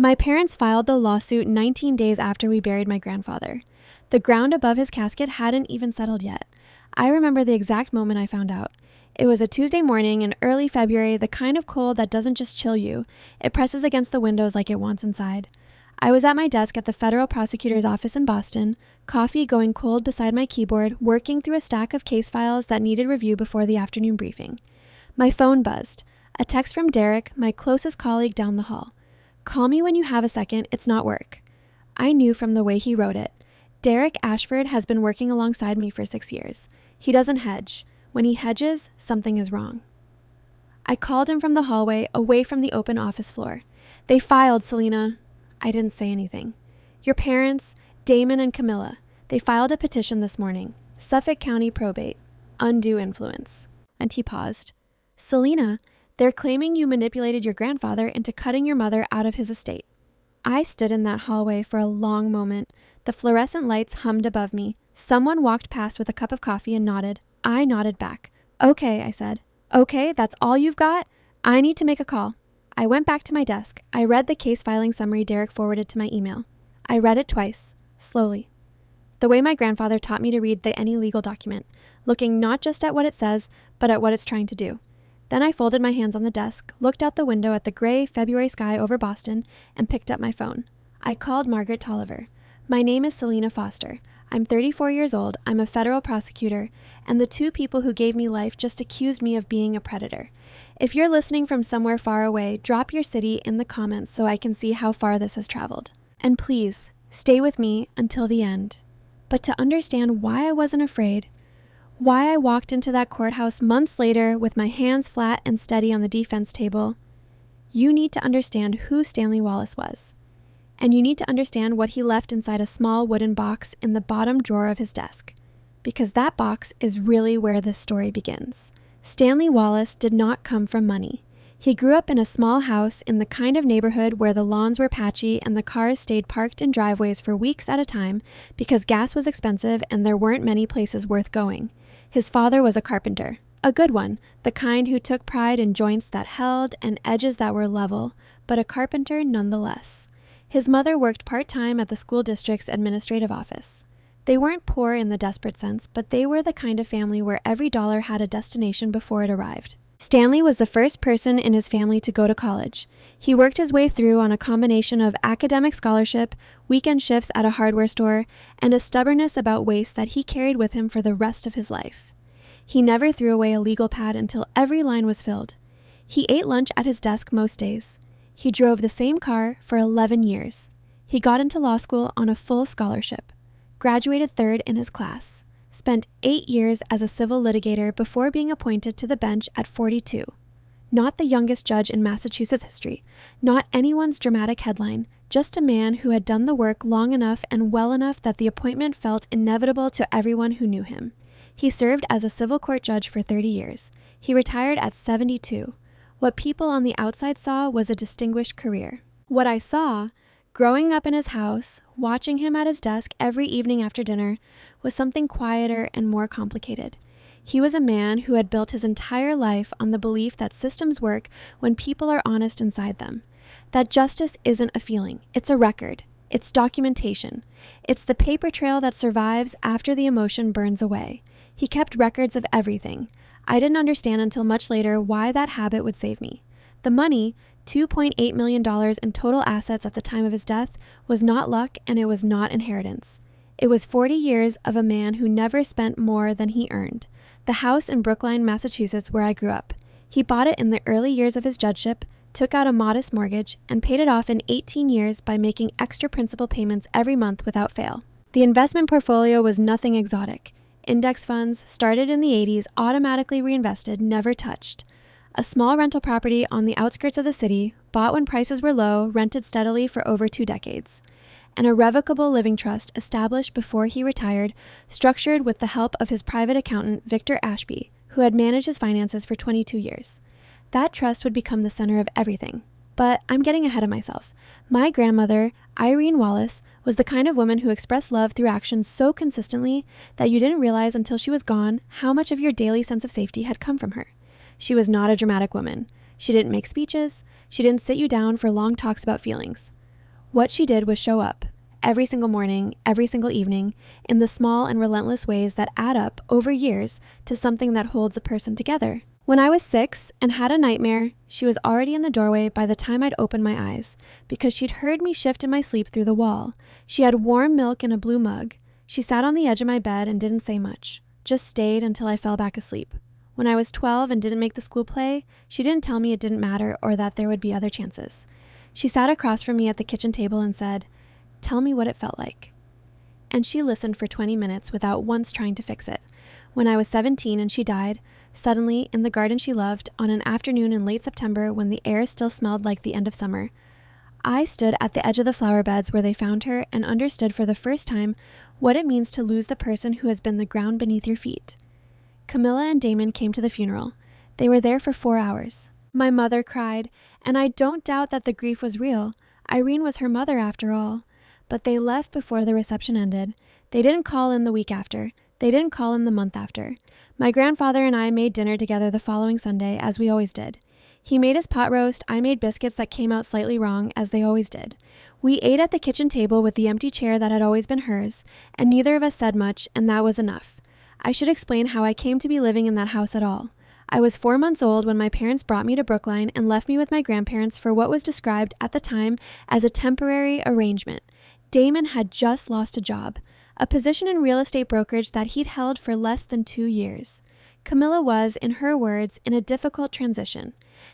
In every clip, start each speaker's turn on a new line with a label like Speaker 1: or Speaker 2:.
Speaker 1: My parents filed the lawsuit 19 days after we buried my grandfather. The ground above his casket hadn't even settled yet. I remember the exact moment I found out. It was a Tuesday morning in early February, the kind of cold that doesn't just chill you, it presses against the windows like it wants inside. I was at my desk at the federal prosecutor's office in Boston, coffee going cold beside my keyboard, working through a stack of case files that needed review before the afternoon briefing. My phone buzzed. A text from Derek, my closest colleague down the hall. "Call me when you have a second, it's not work." I knew from the way he wrote it. Derek Ashford has been working alongside me for 6 years. He doesn't hedge. When he hedges, something is wrong. I called him from the hallway, away from the open office floor. "They filed, Selena." I didn't say anything. "Your parents, Damon and Camilla, they filed a petition this morning. Suffolk County probate. Undue influence." And he paused. "Selena, they're claiming you manipulated your grandfather into cutting your mother out of his estate." I stood in that hallway for a long moment. The fluorescent lights hummed above me. Someone walked past with a cup of coffee and nodded. I nodded back. "Okay," I said. "Okay, that's all you've got? I need to make a call." I went back to my desk. I read the case filing summary Derek forwarded to my email. I read it twice, slowly. The way my grandfather taught me to read any legal document, looking not just at what it says, but at what it's trying to do. Then I folded my hands on the desk, looked out the window at the gray February sky over Boston, and picked up my phone. I called Margaret Tolliver. "My name is Selena Foster. I'm 34 years old, I'm a federal prosecutor, and the two people who gave me life just accused me of being a predator. If you're listening from somewhere far away, drop your city in the comments so I can see how far this has traveled. And please, stay with me until the end." But to understand why I wasn't afraid, why I walked into that courthouse months later with my hands flat and steady on the defense table, you need to understand who Stanley Wallace was. And you need to understand what he left inside a small wooden box in the bottom drawer of his desk. Because that box is really where this story begins. Stanley Wallace did not come from money. He grew up in a small house in the kind of neighborhood where the lawns were patchy and the cars stayed parked in driveways for weeks at a time because gas was expensive and there weren't many places worth going. His father was a carpenter, a good one, the kind who took pride in joints that held and edges that were level, but a carpenter nonetheless. His mother worked part-time at the school district's administrative office. They weren't poor in the desperate sense, but they were the kind of family where every dollar had a destination before it arrived. Stanley was the first person in his family to go to college. He worked his way through on a combination of academic scholarship, weekend shifts at a hardware store, and a stubbornness about waste that he carried with him for the rest of his life. He never threw away a legal pad until every line was filled. He ate lunch at his desk most days. He drove the same car for 11 years. He got into law school on a full scholarship, graduated third in his class, spent 8 years as a civil litigator before being appointed to the bench at 42. Not the youngest judge in Massachusetts history, not anyone's dramatic headline, just a man who had done the work long enough and well enough that the appointment felt inevitable to everyone who knew him. He served as a civil court judge for 30 years. He retired at 72. What people on the outside saw was a distinguished career. What I saw, growing up in his house, watching him at his desk every evening after dinner, was something quieter and more complicated. He was a man who had built his entire life on the belief that systems work when people are honest inside them. That justice isn't a feeling, it's a record. It's documentation. It's the paper trail that survives after the emotion burns away. He kept records of everything. I didn't understand until much later why that habit would save me. The money, $2.8 million in total assets at the time of his death, was not luck and it was not inheritance. It was 40 years of a man who never spent more than he earned. The house in Brookline, Massachusetts, where I grew up. He bought it in the early years of his judgeship, took out a modest mortgage, and paid it off in 18 years by making extra principal payments every month without fail. The investment portfolio was nothing exotic. Index funds, started in the 80s, automatically reinvested, never touched. A small rental property on the outskirts of the city, bought when prices were low, rented steadily for over 2 decades. An irrevocable living trust established before he retired, structured with the help of his private accountant, Victor Ashby, who had managed his finances for 22 years. That trust would become the center of everything. But I'm getting ahead of myself. My grandmother, Irene Wallace, was the kind of woman who expressed love through action so consistently that you didn't realize until she was gone how much of your daily sense of safety had come from her. She was not a dramatic woman. She didn't make speeches. She didn't sit you down for long talks about feelings. What she did was show up every single morning, every single evening, in the small and relentless ways that add up over years to something that holds a person together. When I was 6 and had a nightmare, she was already in the doorway by the time I'd opened my eyes, because she'd heard me shift in my sleep through the wall. She had warm milk in a blue mug. She sat on the edge of my bed and didn't say much, just stayed until I fell back asleep. When I was 12 and didn't make the school play, she didn't tell me it didn't matter or that there would be other chances. She sat across from me at the kitchen table and said, "Tell me what it felt like." And she listened for 20 minutes without once trying to fix it. When I was 17 and she died, suddenly, in the garden she loved, on an afternoon in late September when the air still smelled like the end of summer, I stood at the edge of the flower beds where they found her and understood for the first time what it means to lose the person who has been the ground beneath your feet. Camilla and Damon came to the funeral. They were there for 4 hours. My mother cried, and I don't doubt that the grief was real. Irene was her mother after all. But they left before the reception ended. They didn't call in the week after. They didn't call in the month after. My grandfather and I made dinner together the following Sunday, as we always did. He made his pot roast, I made biscuits that came out slightly wrong, as they always did. We ate at the kitchen table with the empty chair that had always been hers, and neither of us said much, and that was enough. I should explain how I came to be living in that house at all. I was 4 months old when my parents brought me to Brookline and left me with my grandparents for what was described at the time as a temporary arrangement. Damon had just lost a job, a position in real estate brokerage that he'd held for less than 2 years. Camilla was, in her words, in a difficult transition.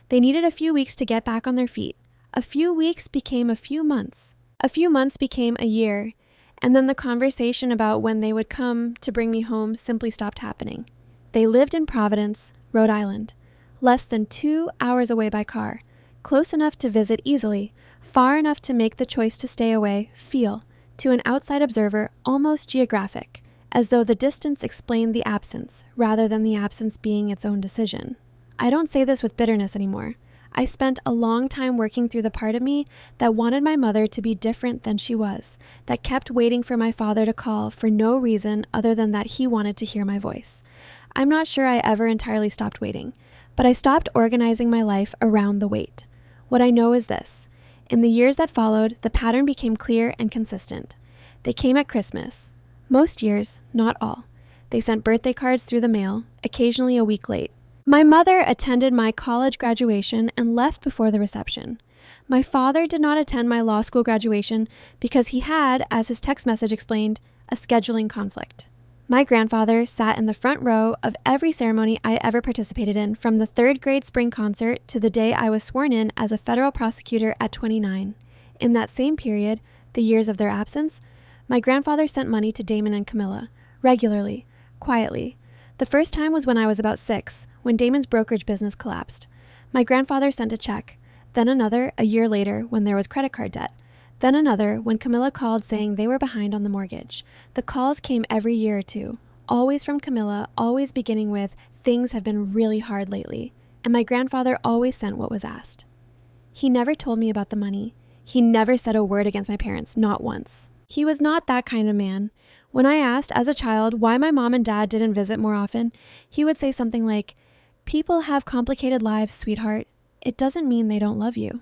Speaker 1: They needed a few weeks to get back on their feet. A few weeks became a few months. A few months became a year, and then the conversation about when they would come to bring me home simply stopped happening. They lived in Providence, Rhode Island, less than 2 hours away by car, close enough to visit easily, far enough to make the choice to stay away feel, to an outside observer, almost geographic, as though the distance explained the absence, rather than the absence being its own decision. I don't say this with bitterness anymore. I spent a long time working through the part of me that wanted my mother to be different than she was, that kept waiting for my father to call for no reason other than that he wanted to hear my voice. I'm not sure I ever entirely stopped waiting, but I stopped organizing my life around the wait. What I know is this. In the years that followed, the pattern became clear and consistent. They came at Christmas. Most years, not all. They sent birthday cards through the mail, occasionally a week late. My mother attended my college graduation and left before the reception. My father did not attend my law school graduation because he had, as his text message explained, a scheduling conflict. My grandfather sat in the front row of every ceremony I ever participated in, from the 3rd grade spring concert to the day I was sworn in as a federal prosecutor at 29. In that same period, the years of their absence, my grandfather sent money to Damon and Camilla, regularly, quietly. The first time was when I was about 6, when Damon's brokerage business collapsed. My grandfather sent a check, then another a year later when there was credit card debt, then another when Camilla called saying they were behind on the mortgage. The calls came every year or two, always from Camilla, always beginning with, "Things have been really hard lately," and my grandfather always sent what was asked. He never told me about the money. He never said a word against my parents, not once. He was not that kind of man. When I asked, as a child, why my mom and dad didn't visit more often, he would say something like, "People have complicated lives, sweetheart. It doesn't mean they don't love you."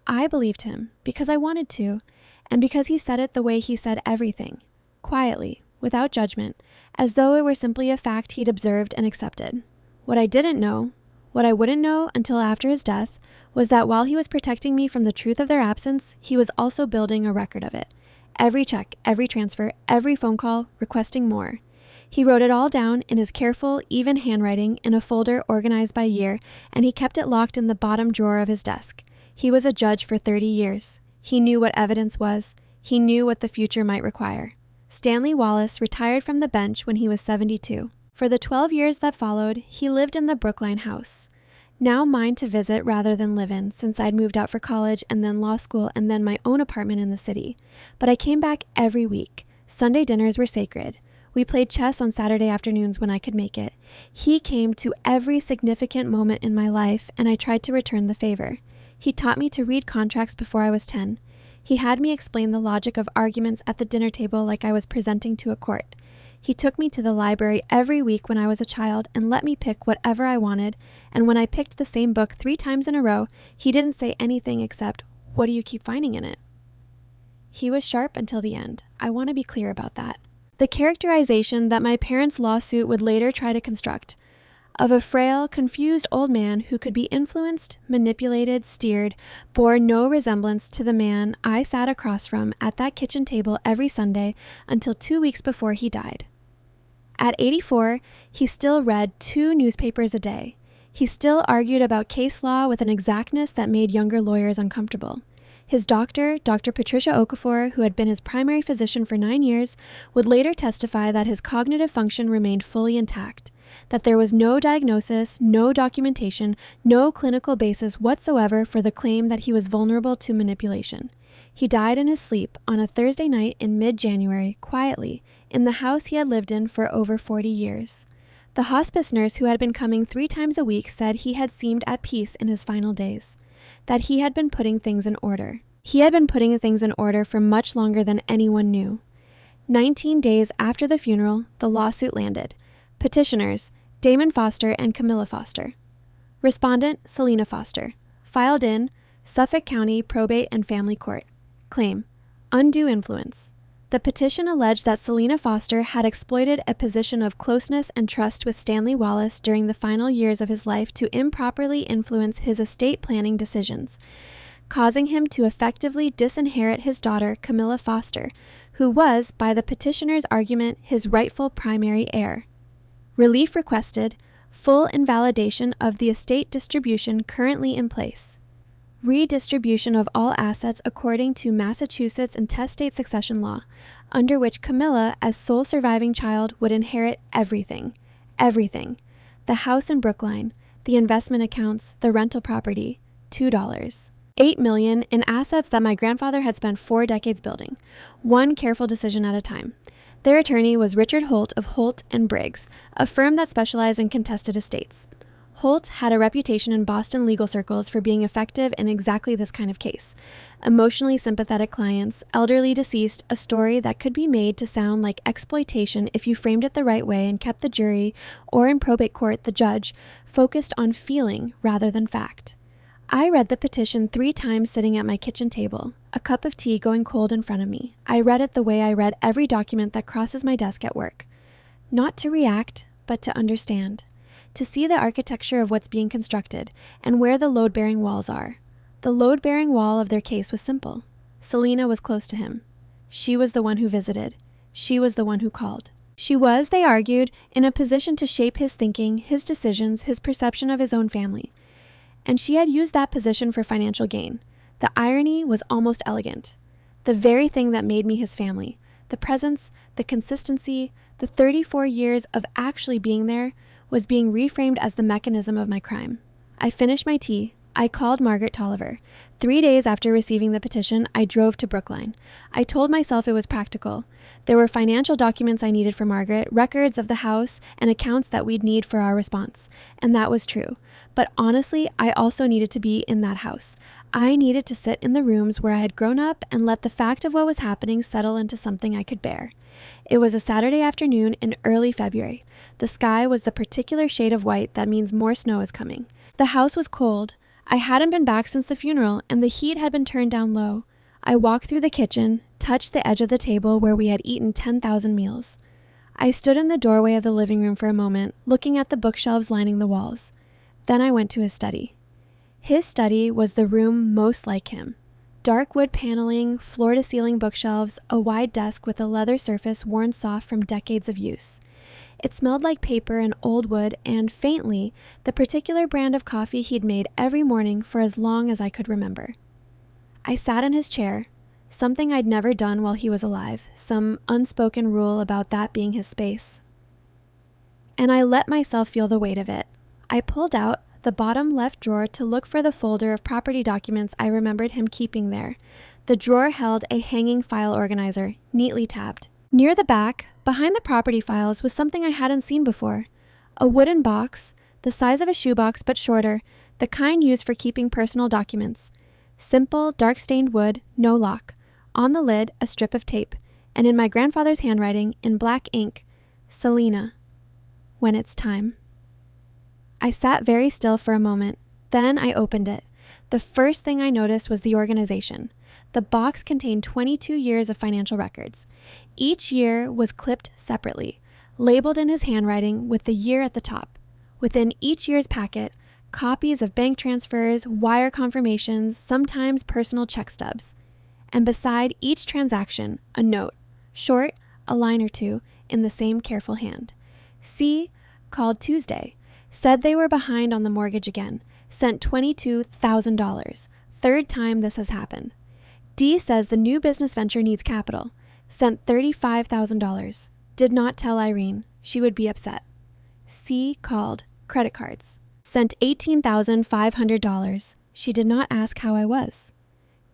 Speaker 1: I believed him because I wanted to, and because he said it the way he said everything, quietly, without judgment, as though it were simply a fact he'd observed and accepted. What I didn't know, what I wouldn't know until after his death, was that while he was protecting me from the truth of their absence, he was also building a record of it. Every check, every transfer, every phone call, requesting more. He wrote it all down in his careful, even handwriting in a folder organized by year, and he kept it locked in the bottom drawer of his desk. He was a judge for 30 years. He knew what evidence was. He knew what the future might require. Stanley Wallace retired from the bench when he was 72. For the 12 years that followed, he lived in the Brookline house. Now mine to visit rather than live in, since I'd moved out for college and then law school and then my own apartment in the city. But I came back every week. Sunday dinners were sacred. We played chess on Saturday afternoons when I could make it. He came to every significant moment in my life, and I tried to return the favor. He taught me to read contracts before I was 10. He had me explain the logic of arguments at the dinner table like I was presenting to a court. He took me to the library every week when I was a child and let me pick whatever I wanted, and when I picked the same book 3 times in a row, he didn't say anything except, "What do you keep finding in it?" He was sharp until the end. I want to be clear about that. The characterization that my parents' lawsuit would later try to construct of a frail, confused old man who could be influenced, manipulated, steered, bore no resemblance to the man I sat across from at that kitchen table every Sunday until 2 weeks before he died. At 84, he still read 2 newspapers a day. He still argued about case law with an exactness that made younger lawyers uncomfortable. His doctor, Dr. Patricia Okafor, who had been his primary physician for 9 years, would later testify that his cognitive function remained fully intact, that there was no diagnosis, no documentation, no clinical basis whatsoever for the claim that he was vulnerable to manipulation. He died in his sleep on a Thursday night in mid-January, quietly, in the house he had lived in for over 40 years. The hospice nurse who had been coming 3 times a week said he had seemed at peace in his final days, that he had been putting things in order. He had been putting things in order for much longer than anyone knew. 19 days after the funeral, the lawsuit landed. Petitioners, Damon Foster and Camilla Foster. Respondent, Selena Foster. Filed in, Suffolk County Probate and Family Court. Claim, undue influence. The petition alleged that Selena Foster had exploited a position of closeness and trust with Stanley Wallace during the final years of his life to improperly influence his estate planning decisions, causing him to effectively disinherit his daughter, Camilla Foster, who was, by the petitioner's argument, his rightful primary heir. Relief requested, full invalidation of the estate distribution currently in place. Redistribution of all assets according to Massachusetts intestate succession law, under which Camilla, as sole surviving child, would inherit everything. Everything. The house in Brookline, the investment accounts, the rental property, $2. $8 million in assets that my grandfather had spent 4 decades building, one careful decision at a time. Their attorney was Richard Holt of Holt and Briggs, a firm that specialized in contested estates. Holt had a reputation in Boston legal circles for being effective in exactly this kind of case. Emotionally sympathetic clients, elderly deceased, a story that could be made to sound like exploitation if you framed it the right way and kept the jury, or in probate court the judge, focused on feeling rather than fact. I read the petition 3 times sitting at my kitchen table, a cup of tea going cold in front of me. I read it the way I read every document that crosses my desk at work. Not to react, but to understand. To see the architecture of what's being constructed and where the load-bearing walls are. The load-bearing wall of their case was simple. Selena was close to him. She was the one who visited. She was the one who called. She was, they argued, in a position to shape his thinking, his decisions, his perception of his own family. And she had used that position for financial gain. The irony was almost elegant. The very thing that made me his family, the presence, the consistency, the 34 years of actually being there, was being reframed as the mechanism of my crime. I finished my tea. I called Margaret Tolliver. 3 days after receiving the petition, I drove to Brookline. I told myself it was practical. There were financial documents I needed for Margaret, records of the house, and accounts that we'd need for our response. And that was true. But honestly, I also needed to be in that house. I needed to sit in the rooms where I had grown up and let the fact of what was happening settle into something I could bear. It was a Saturday afternoon in early February. The sky was the particular shade of white that means more snow is coming. The house was cold. I hadn't been back since the funeral, and the heat had been turned down low. I walked through the kitchen, touched the edge of the table where we had eaten 10,000 meals. I stood in the doorway of the living room for a moment, looking at the bookshelves lining the walls. Then I went to his study. His study was the room most like him. Dark wood paneling, floor-to-ceiling bookshelves, a wide desk with a leather surface worn soft from decades of use. It smelled like paper and old wood and, faintly, the particular brand of coffee he'd made every morning for as long as I could remember. I sat in his chair, something I'd never done while he was alive, some unspoken rule about that being his space. And I let myself feel the weight of it. I pulled out the bottom left drawer to look for the folder of property documents I remembered him keeping there. The drawer held a hanging file organizer, neatly tabbed. Near the back, behind the property files, was something I hadn't seen before. A wooden box, the size of a shoebox but shorter, the kind used for keeping personal documents. Simple, dark-stained wood, no lock. On the lid, a strip of tape, and in my grandfather's handwriting, in black ink, Selena, when it's time. I sat very still for a moment. Then I opened it. The first thing I noticed was the organization. The box contained 22 years of financial records. Each year was clipped separately, labeled in his handwriting with the year at the top. Within each year's packet, copies of bank transfers, wire confirmations, sometimes personal check stubs. And beside each transaction, a note, short, a line or two, in the same careful hand. C called Tuesday, said they were behind on the mortgage again, sent $22,000. Third time this has happened. D says the new business venture needs capital, sent $35,000. Did not tell Irene, she would be upset. C called credit cards, sent $18,500. She did not ask how I was.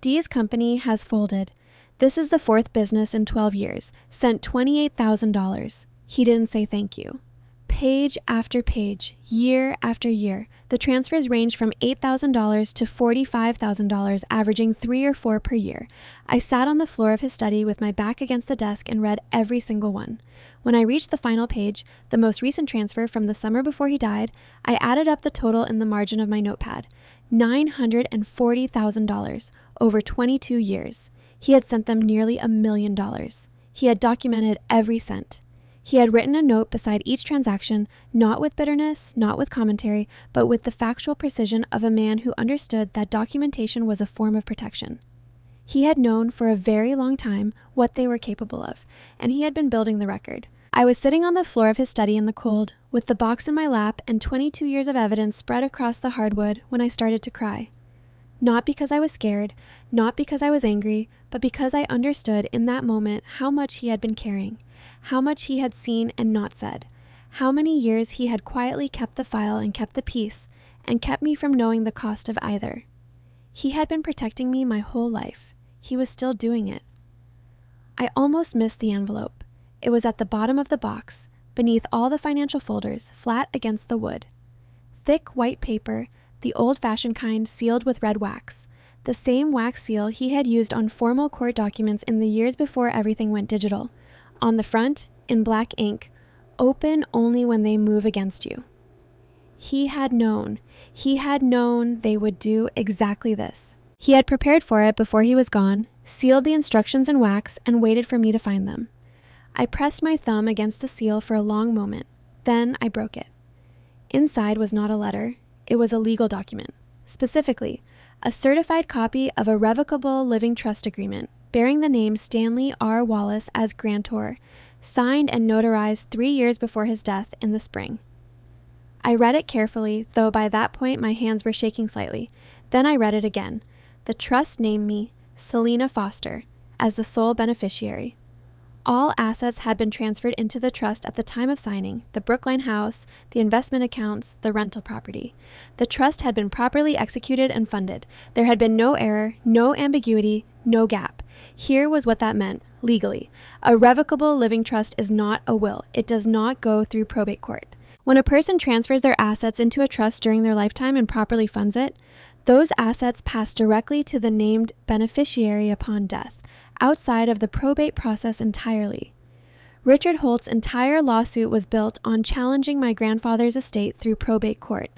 Speaker 1: D's company has folded. This is the fourth business in 12 years, sent $28,000. He didn't say thank you. Page after page, year after year, the transfers range from $8,000 to $45,000, averaging 3 or 4 per year. I sat on the floor of his study with my back against the desk and read every single one. When I reached the final page, the most recent transfer from the summer before he died, I added up the total in the margin of my notepad. $940,000 over 22 years. He had sent them nearly $1 million. He had documented every cent. He had written a note beside each transaction, not with bitterness, not with commentary, but with the factual precision of a man who understood that documentation was a form of protection. He had known for a very long time what they were capable of, and he had been building the record. I was sitting on the floor of his study in the cold, with the box in my lap and 22 years of evidence spread across the hardwood when I started to cry. Not because I was scared, not because I was angry, but because I understood in that moment how much he had been carrying, how much he had seen and not said, how many years he had quietly kept the file and kept the peace, and kept me from knowing the cost of either. He had been protecting me my whole life. He was still doing it. I almost missed the envelope. It was at the bottom of the box, beneath all the financial folders, flat against the wood. Thick white paper, the old-fashioned kind sealed with red wax, the same wax seal he had used on formal court documents in the years before everything went digital. On the front, in black ink, open only when they move against you. He had known they would do exactly this. He had prepared for it before he was gone, sealed the instructions in wax, and waited for me to find them. I pressed my thumb against the seal for a long moment. Then I broke it. Inside was not a letter. It was a legal document. Specifically, a certified copy of a revocable living trust agreement bearing the name Stanley R. Wallace as grantor, signed and notarized 3 years before his death in the spring. I read it carefully, though by that point my hands were shaking slightly. Then I read it again. The trust named me, Selena Foster, as the sole beneficiary. All assets had been transferred into the trust at the time of signing: the Brookline house, the investment accounts, the rental property. The trust had been properly executed and funded. There had been no error, no ambiguity, no gap. Here was what that meant, legally. A revocable living trust is not a will. It does not go through probate court. When a person transfers their assets into a trust during their lifetime and properly funds it, those assets pass directly to the named beneficiary upon death, outside of the probate process entirely. Richard Holt's entire lawsuit was built on challenging my grandfather's estate through probate court.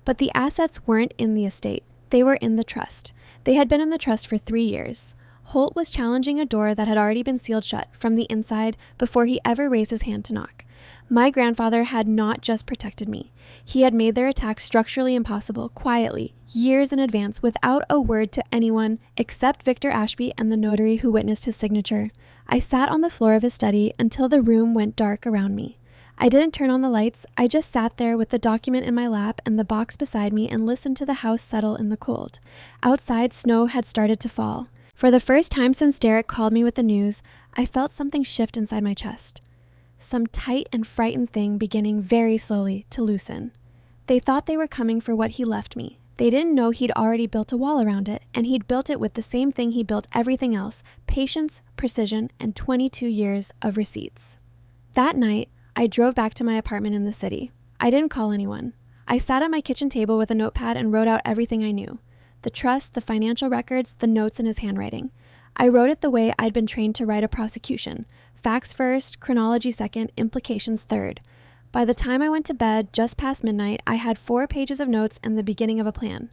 Speaker 1: But the assets weren't in the estate. They were in the trust. They had been in the trust for 3 years. Holt was challenging a door that had already been sealed shut from the inside before he ever raised his hand to knock. My grandfather had not just protected me. He had made their attack structurally impossible, quietly, years in advance, without a word to anyone except Victor Ashby and the notary who witnessed his signature. I sat on the floor of his study until the room went dark around me. I didn't turn on the lights. I just sat there with the document in my lap and the box beside me and listened to the house settle in the cold. Outside, snow had started to fall. For the first time since Derek called me with the news, I felt something shift inside my chest. Some tight and frightened thing beginning very slowly to loosen. They thought they were coming for what he left me. They didn't know he'd already built a wall around it, and he'd built it with the same thing he built everything else: patience, precision, and 22 years of receipts. That night, I drove back to my apartment in the city. I didn't call anyone. I sat at my kitchen table with a notepad and wrote out everything I knew: the trust, the financial records, the notes in his handwriting. I wrote it the way I'd been trained to write a prosecution: facts first, chronology second, implications third. By the time I went to bed, just past midnight, I had 4 pages of notes and the beginning of a plan.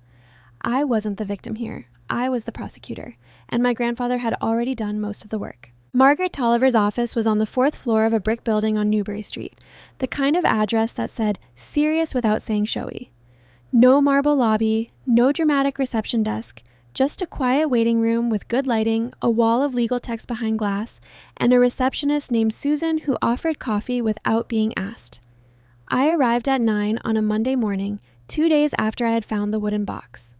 Speaker 1: I wasn't the victim here. I was the prosecutor, and my grandfather had already done most of the work. Margaret Tolliver's office was on the 4th floor of a brick building on Newbury Street, the kind of address that said serious without saying showy. No marble lobby, no dramatic reception desk, just a quiet waiting room with good lighting, a wall of legal text behind glass, and a receptionist named Susan who offered coffee without being asked. I arrived at 9 on a Monday morning, 2 days after I had found the wooden box.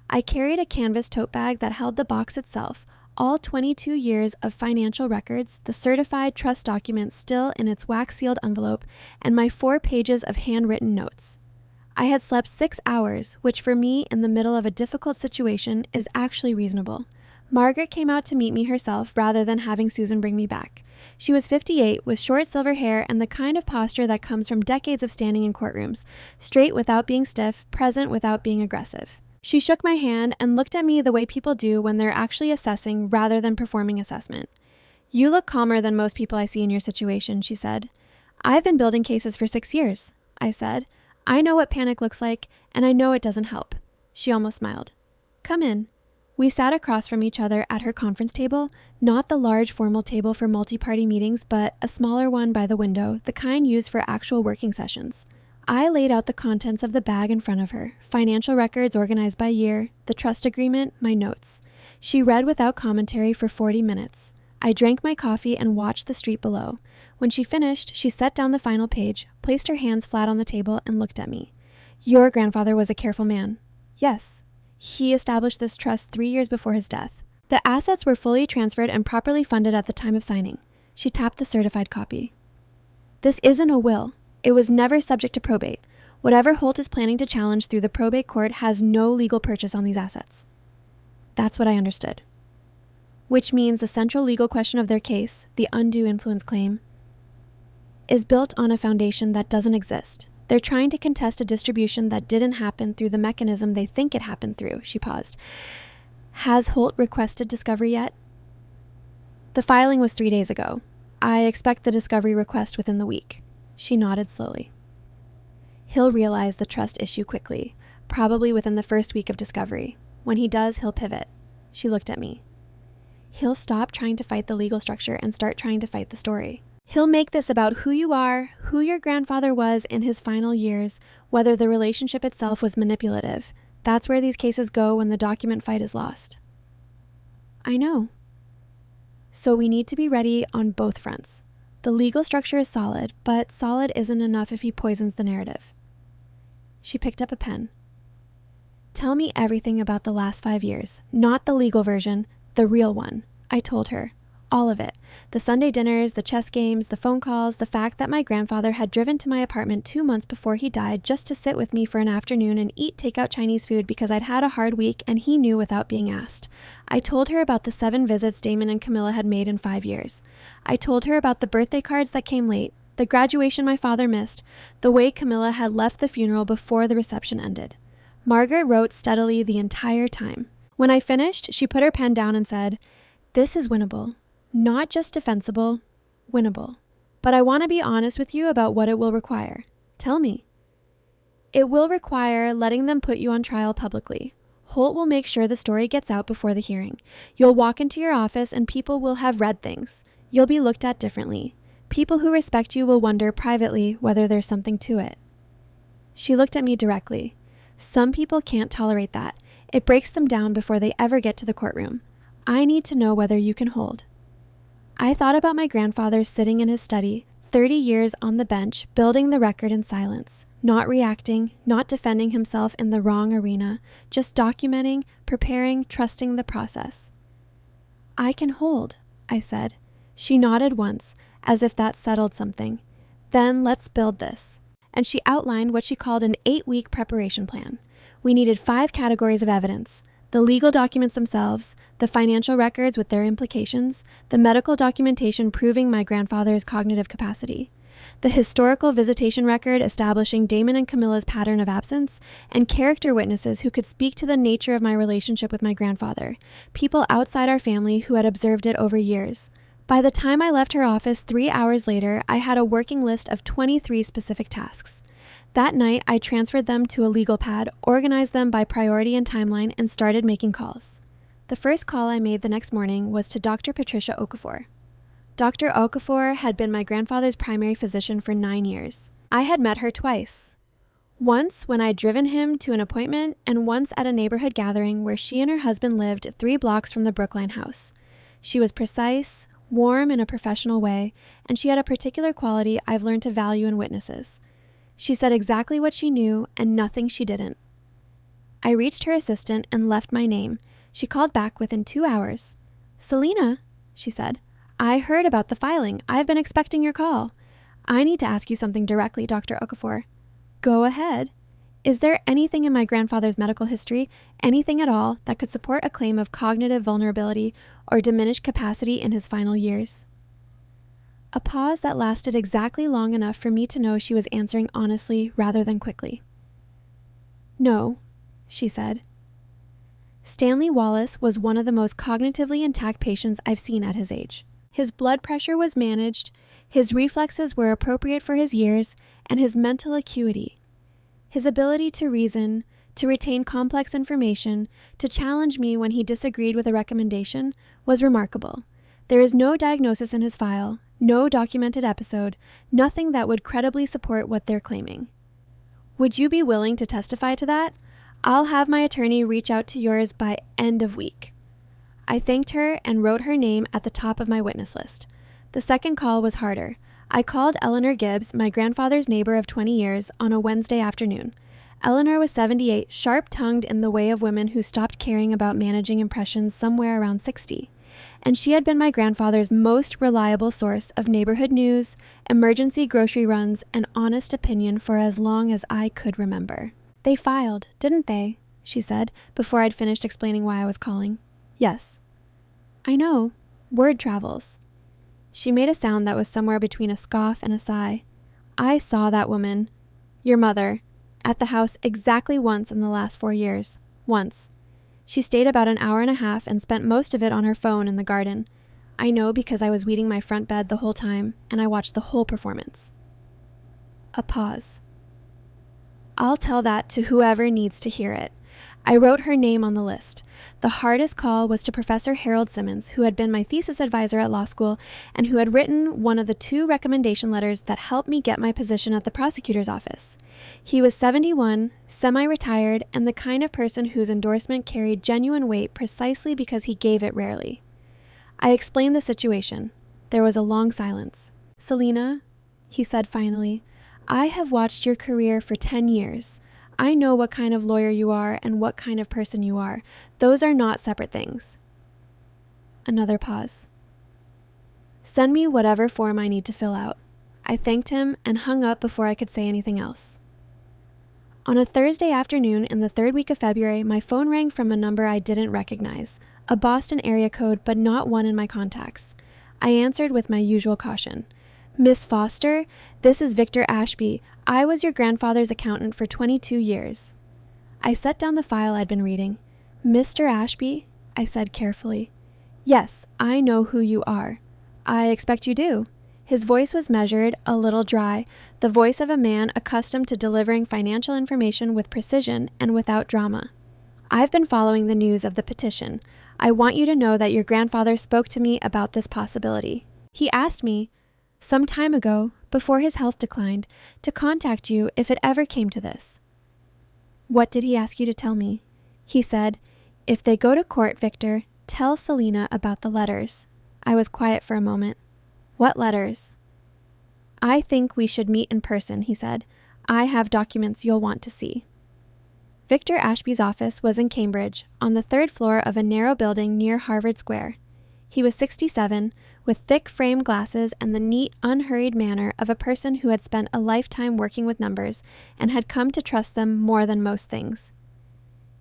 Speaker 1: I carried a canvas tote bag that held the box itself, all 22 years of financial records, the certified trust document still in its wax-sealed envelope, and my 4 pages of handwritten notes. I had slept 6 hours, which for me, in the middle of a difficult situation, is actually reasonable. Margaret came out to meet me herself rather than having Susan bring me back. She was 58, with short silver hair and the kind of posture that comes from decades of standing in courtrooms, straight without being stiff, present without being aggressive. She shook my hand and looked at me the way people do when they're actually assessing rather than performing assessment. "You look calmer than most people I see in your situation," she said. "I've been building cases for 6 years," I said. "I know what panic looks like, and I know it doesn't help." She almost smiled. "Come in." We sat across from each other at her conference table, not the large formal table for multi-party meetings, but a smaller one by the window, the kind used for actual working sessions. I laid out the contents of the bag in front of her, financial records organized by year, the trust agreement, my notes. She read without commentary for 40 minutes. I drank my coffee and watched the street below. When she finished, she set down the final page, placed her hands flat on the table, and looked at me. "Your grandfather was a careful man." "Yes. He established this trust 3 years before his death. The assets were fully transferred and properly funded at the time of signing." She tapped the certified copy. "This isn't a will. It was never subject to probate. Whatever Holt is planning to challenge through the probate court has no legal purchase on these assets." That's what I understood. Which means the central legal question of their case, the undue influence claim, is built on a foundation that doesn't exist. They're trying to contest a distribution that didn't happen through the mechanism they think it happened through. She paused. "Has Holt requested discovery yet?" "The filing was 3 days ago. I expect the discovery request within the week." She nodded slowly. "He'll realize the trust issue quickly, probably within the first week of discovery. When he does, he'll pivot." She looked at me. "He'll stop trying to fight the legal structure and start trying to fight the story. He'll make this about who you are, who your grandfather was in his final years, whether the relationship itself was manipulative. That's where these cases go when the document fight is lost." "I know." "So we need to be ready on both fronts. The legal structure is solid, but solid isn't enough if he poisons the narrative." She picked up a pen. "Tell me everything about the last 5 years, not the legal version, the real one." I told her. All of it. The Sunday dinners, the chess games, the phone calls, the fact that my grandfather had driven to my apartment 2 months before he died just to sit with me for an afternoon and eat takeout Chinese food because I'd had a hard week and he knew without being asked. I told her about the 7 visits Damon and Camilla had made in 5 years. I told her about the birthday cards that came late, the graduation my father missed, the way Camilla had left the funeral before the reception ended. Margaret wrote steadily the entire time. When I finished, she put her pen down and said, "This is winnable. Not just defensible, winnable. But I want to be honest with you about what it will require." "Tell me." "It will require letting them put you on trial publicly. Holt will make sure the story gets out before the hearing. You'll walk into your office and people will have read things. You'll be looked at differently. People who respect you will wonder privately whether there's something to it." She looked at me directly. "Some people can't tolerate that. It breaks them down before they ever get to the courtroom. I need to know whether you can hold." I thought about my grandfather sitting in his study, 30 years on the bench, building the record in silence, not reacting, not defending himself in the wrong arena, just documenting, preparing, trusting the process. "I can hold," I said. She nodded once, as if that settled something. "Then let's build this." And she outlined what she called an 8-week preparation plan. We needed 5 categories of evidence: the legal documents themselves, the financial records with their implications, the medical documentation proving my grandfather's cognitive capacity, the historical visitation record establishing Damon and Camilla's pattern of absence, and character witnesses who could speak to the nature of my relationship with my grandfather, people outside our family who had observed it over years. By the time I left her office 3 hours later, I had a working list of 23 specific tasks. That night, I transferred them to a legal pad, organized them by priority and timeline, and started making calls. The first call I made the next morning was to Dr. Patricia Okafor. Dr. Okafor had been my grandfather's primary physician for 9 years. I had met her twice. Once when I'd driven him to an appointment, and once at a neighborhood gathering where she and her husband lived 3 blocks from the Brookline house. She was precise, warm in a professional way, and she had a particular quality I've learned to value in witnesses. She said exactly what she knew and nothing she didn't. I reached her assistant and left my name. She called back within 2 hours. "Selena," she said, "I heard about the filing. I've been expecting your call. I need to ask you something directly, Dr. Okafor." "Go ahead. Is there anything in my grandfather's medical history, anything at all, that could support a claim of cognitive vulnerability or diminished capacity in his final years?" A pause that lasted exactly long enough for me to know she was answering honestly rather than quickly. "No," she said. Stanley Wallace was one of the most cognitively intact patients I've seen at his age. His blood pressure was managed, his reflexes were appropriate for his years, and his mental acuity. His ability to reason, to retain complex information, to challenge me when he disagreed with a recommendation was remarkable. There is no diagnosis in his file, no documented episode, nothing that would credibly support what they're claiming. Would you be willing to testify to that? I'll have my attorney reach out to yours by end of week. I thanked her and wrote her name at the top of my witness list. The second call was harder. I called Eleanor Gibbs, my grandfather's neighbor of 20 years, on a Wednesday afternoon. Eleanor was 78, sharp-tongued in the way of women who stopped caring about managing impressions somewhere around 60. And she had been my grandfather's most reliable source of neighborhood news, emergency grocery runs, and honest opinion for as long as I could remember. "They filed, didn't they?" she said, before I'd finished explaining why I was calling. "Yes." "I know. Word travels." She made a sound that was somewhere between a scoff and a sigh. "I saw that woman, your mother, at the house exactly once in the last 4 years. Once. She stayed about an hour and a half and spent most of it on her phone in the garden. I know because I was weeding my front bed the whole time, and I watched the whole performance." A pause. "I'll tell that to whoever needs to hear it." I wrote her name on the list. The hardest call was to Professor Harold Simmons, who had been my thesis advisor at law school and who had written one of the 2 recommendation letters that helped me get my position at the prosecutor's office. He was 71, semi-retired, and the kind of person whose endorsement carried genuine weight precisely because he gave it rarely. I explained the situation. There was a long silence. "Selena," he said finally, "I have watched your career for 10 years. I know what kind of lawyer you are and what kind of person you are. Those are not separate things." Another pause. "Send me whatever form I need to fill out." I thanked him and hung up before I could say anything else. On a Thursday afternoon in the 3rd week of February, my phone rang from a number I didn't recognize, a Boston area code, but not one in my contacts. I answered with my usual caution. "Miss Foster, this is Victor Ashby. I was your grandfather's accountant for 22 years. I set down the file I'd been reading. "Mr. Ashby?" I said carefully. "Yes, I know who you are." "I expect you do." His voice was measured, a little dry, the voice of a man accustomed to delivering financial information with precision and without drama. "I've been following the news of the petition. I want you to know that your grandfather spoke to me about this possibility. He asked me, some time ago, before his health declined, to contact you if it ever came to this." "What did he ask you to tell me?" "He said, 'If they go to court, Victor, tell Selena about the letters.'" I was quiet for a moment. "What letters?" "I think we should meet in person," he said. "I have documents you'll want to see." Victor Ashby's office was in Cambridge, on the 3rd floor of a narrow building near Harvard Square. He was 67, with thick framed glasses and the neat, unhurried manner of a person who had spent a lifetime working with numbers and had come to trust them more than most things.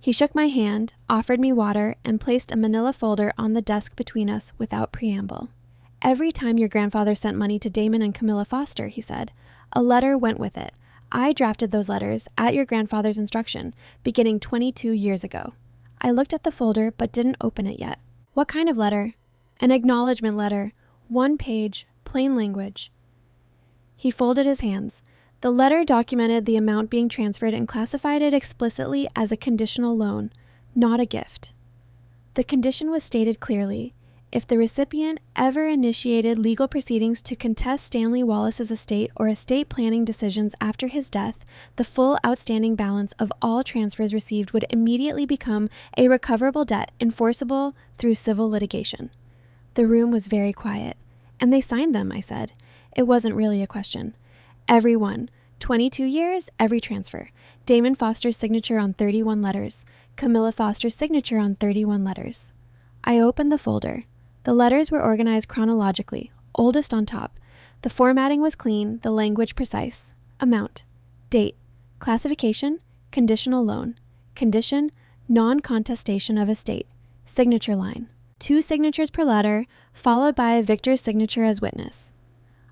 Speaker 1: He shook my hand, offered me water, and placed a manila folder on the desk between us without preamble. "Every time your grandfather sent money to Damon and Camilla Foster," he said, "a letter went with it. I drafted those letters, at your grandfather's instruction, beginning 22 years ago." I looked at the folder but didn't open it yet. "What kind of letter?" "An acknowledgement letter, 1 page, plain language." He folded his hands. The letter documented the amount being transferred and classified it explicitly as a conditional loan, not a gift. The condition was stated clearly. If the recipient ever initiated legal proceedings to contest Stanley Wallace's estate or estate planning decisions after his death, the full outstanding balance of all transfers received would immediately become a recoverable debt enforceable through civil litigation. The room was very quiet. And they signed them, I said. It wasn't really a question. Every one. 22 years, every transfer. Damon Foster's signature on 31 letters. Camilla Foster's signature on 31 letters. I opened the folder. The letters were organized chronologically, oldest on top. The formatting was clean, the language precise. Amount. Date. Classification. Conditional loan. Condition. Non-contestation of estate. Signature line. 2 signatures per letter, followed by Victor's signature as witness.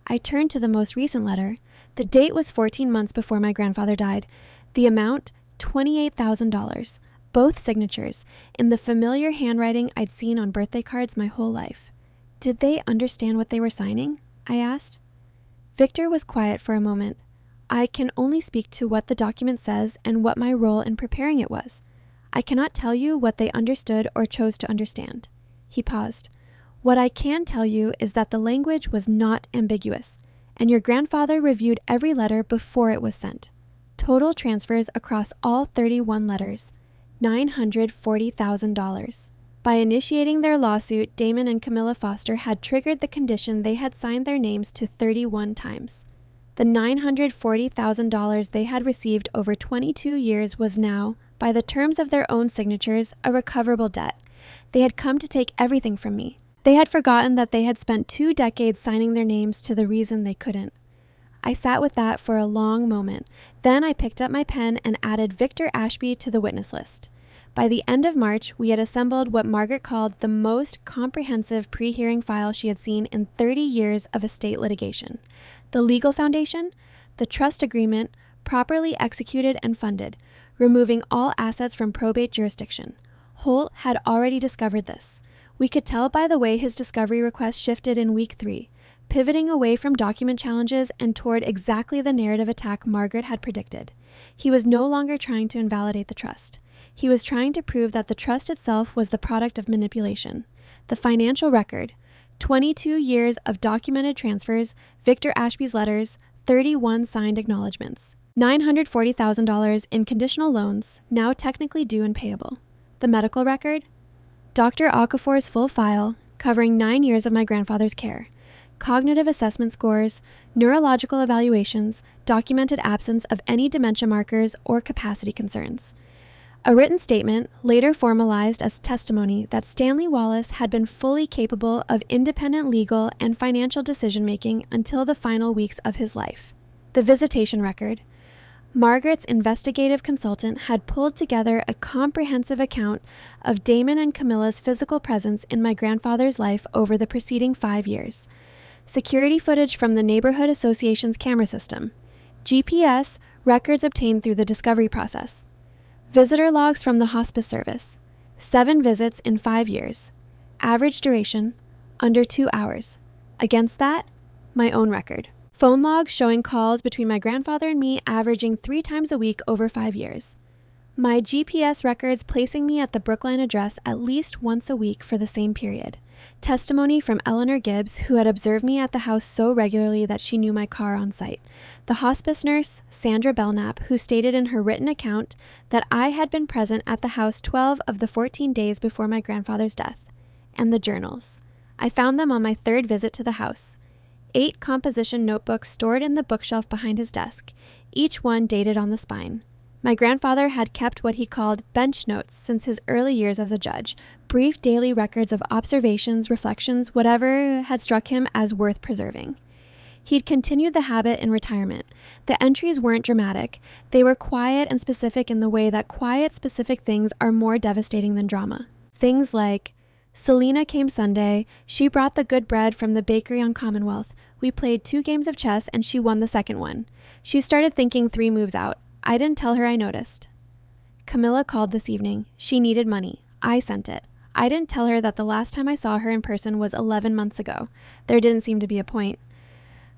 Speaker 1: I turned to the most recent letter. The date was 14 months before my grandfather died. The amount, $28,000. Both signatures, in the familiar handwriting I'd seen on birthday cards my whole life. Did they understand what they were signing? I asked. Victor was quiet for a moment. I can only speak to what the document says and what my role in preparing it was. I cannot tell you what they understood or chose to understand. He paused. What I can tell you is that the language was not ambiguous, and your grandfather reviewed every letter before it was sent. Total transfers across all 31 letters. $940,000. By initiating their lawsuit, Damon and Camilla Foster had triggered the condition they had signed their names to 31 times. The $940,000 they had received over 22 years was now, by the terms of their own signatures, a recoverable debt. They had come to take everything from me. They had forgotten that they had spent 2 decades signing their names to the reason they couldn't. I sat with that for a long moment. Then I picked up my pen and added Victor Ashby to the witness list. By the end of March, we had assembled what Margaret called the most comprehensive pre-hearing file she had seen in 30 years of estate litigation. The legal foundation, the trust agreement, properly executed and funded, removing all assets from probate jurisdiction. Holt had already discovered this. We could tell by the way his discovery request shifted in week 3, pivoting away from document challenges and toward exactly the narrative attack Margaret had predicted. He was no longer trying to invalidate the trust. He was trying to prove that the trust itself was the product of manipulation. The financial record, 22 years of documented transfers, Victor Ashby's letters, 31 signed acknowledgments, $940,000 in conditional loans, now technically due and payable. The medical record, Dr. Okafor's full file, covering 9 years of my grandfather's care, cognitive assessment scores, neurological evaluations, documented absence of any dementia markers or capacity concerns. A written statement, later formalized as testimony, that Stanley Wallace had been fully capable of independent legal and financial decision-making until the final weeks of his life. The visitation record. Margaret's investigative consultant had pulled together a comprehensive account of Damon and Camilla's physical presence in my grandfather's life over the preceding 5 years. Security footage from the Neighborhood Association's camera system. GPS, records obtained through the discovery process. Visitor logs from the hospice service. 7 visits in 5 years. Average duration, under 2 hours. Against that, my own record. Phone logs showing calls between my grandfather and me averaging 3 times a week over 5 years. My GPS records placing me at the Brookline address at least once a week for the same period. Testimony from Eleanor Gibbs, who had observed me at the house so regularly that she knew my car on site. The hospice nurse, Sandra Belknap, who stated in her written account that I had been present at the house 12 of the 14 days before my grandfather's death. And the journals. I found them on my 3rd visit to the house. 8 composition notebooks stored in the bookshelf behind his desk, each one dated on the spine. My grandfather had kept what he called bench notes since his early years as a judge, brief daily records of observations, reflections, whatever had struck him as worth preserving. He'd continued the habit in retirement. The entries weren't dramatic. They were quiet and specific in the way that quiet, specific things are more devastating than drama. Things like, Selena came Sunday. She brought the good bread from the bakery on Commonwealth. We played 2 games of chess and she won the second one. She started thinking 3 moves out. I didn't tell her I noticed. Camilla called this evening. She needed money. I sent it. I didn't tell her that the last time I saw her in person was 11 months ago. There didn't seem to be a point.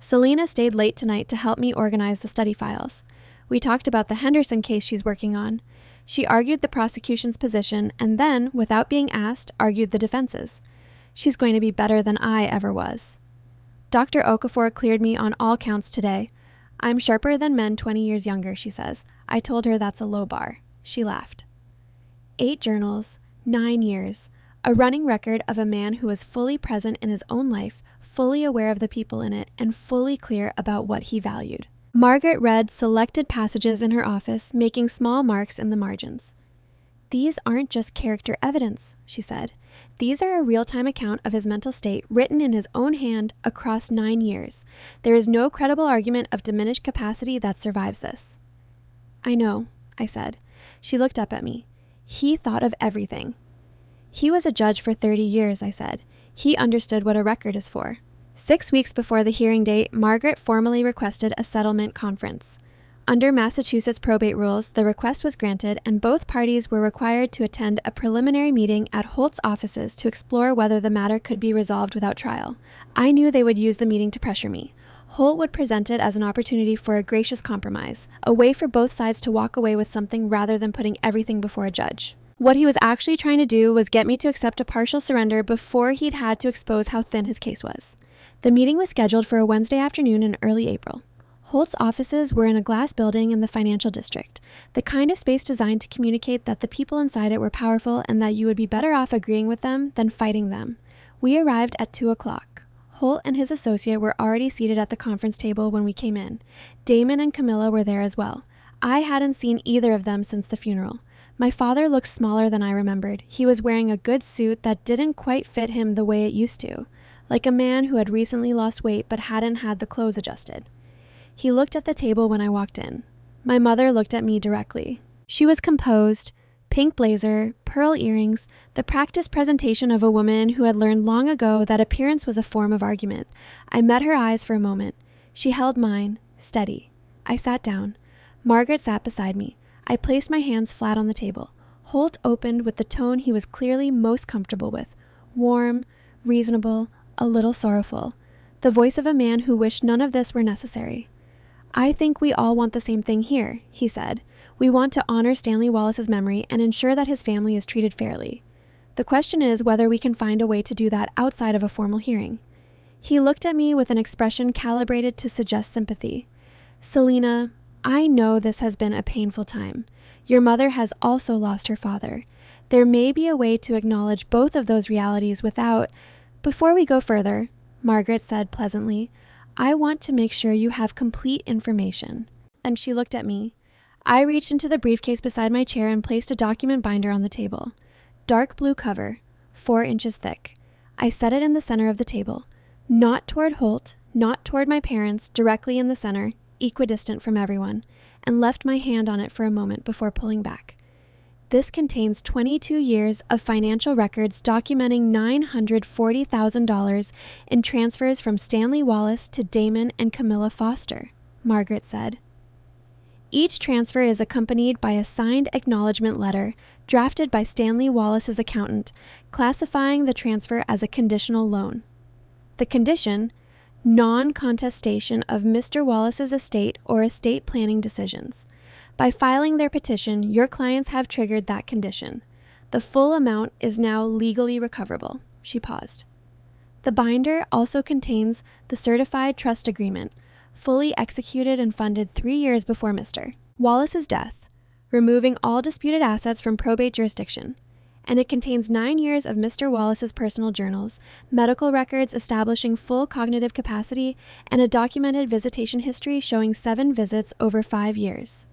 Speaker 1: Selena stayed late tonight to help me organize the study files. We talked about the Henderson case she's working on. She argued the prosecution's position and then, without being asked, argued the defense's. She's going to be better than I ever was. Dr. Okafor cleared me on all counts today. I'm sharper than men 20 years younger, she says. I told her that's a low bar. She laughed. 8 journals, 9 years, a running record of a man who was fully present in his own life, fully aware of the people in it, and fully clear about what he valued. Margaret read selected passages in her office, making small marks in the margins. These aren't just character evidence, she said. These are a real-time account of his mental state written in his own hand across 9 years. There is no credible argument of diminished capacity that survives this. I know, I said. She looked up at me. He thought of everything. He was a judge for 30 years, I said. He understood what a record is for. 6 weeks before the hearing date, Margaret formally requested a settlement conference. Under Massachusetts probate rules, the request was granted, and both parties were required to attend a preliminary meeting at Holt's offices to explore whether the matter could be resolved without trial. I knew they would use the meeting to pressure me. Holt would present it as an opportunity for a gracious compromise, a way for both sides to walk away with something rather than putting everything before a judge. What he was actually trying to do was get me to accept a partial surrender before he'd had to expose how thin his case was. The meeting was scheduled for a Wednesday afternoon in early April. Holt's offices were in a glass building in the financial district, the kind of space designed to communicate that the people inside it were powerful and that you would be better off agreeing with them than fighting them. We arrived at 2 o'clock. Holt and his associate were already seated at the conference table when we came in. Damon and Camilla were there as well. I hadn't seen either of them since the funeral. My father looked smaller than I remembered. He was wearing a good suit that didn't quite fit him the way it used to, like a man who had recently lost weight but hadn't had the clothes adjusted. He looked at the table when I walked in. My mother looked at me directly. She was composed, pink blazer, pearl earrings, the practiced presentation of a woman who had learned long ago that appearance was a form of argument. I met her eyes for a moment. She held mine, steady. I sat down. Margaret sat beside me. I placed my hands flat on the table. Holt opened with the tone he was clearly most comfortable with, warm, reasonable, a little sorrowful, the voice of a man who wished none of this were necessary. I think we all want the same thing here, he said. We want to honor Stanley Wallace's memory and ensure that his family is treated fairly. The question is whether we can find a way to do that outside of a formal hearing. He looked at me with an expression calibrated to suggest sympathy. Selena, I know this has been a painful time. Your mother has also lost her father. There may be a way to acknowledge both of those realities without... Before we go further, Margaret said pleasantly, I want to make sure you have complete information. And she looked at me. I reached into the briefcase beside my chair and placed a document binder on the table. Dark blue cover, 4 inches thick. I set it in the center of the table. Not toward Holt, not toward my parents, directly in the center, equidistant from everyone, and left my hand on it for a moment before pulling back. This contains 22 years of financial records documenting $940,000 in transfers from Stanley Wallace to Damon and Camilla Foster, Margaret said. Each transfer is accompanied by a signed acknowledgement letter drafted by Stanley Wallace's accountant, classifying the transfer as a conditional loan. The condition, non-contestation of Mr. Wallace's estate or estate planning decisions. By filing their petition, your clients have triggered that condition. The full amount is now legally recoverable. She paused. The binder also contains the certified trust agreement, fully executed and funded 3 years before Mr. Wallace's death, removing all disputed assets from probate jurisdiction. And it contains 9 years of Mr. Wallace's personal journals, medical records establishing full cognitive capacity, and a documented visitation history showing 7 visits over 5 years.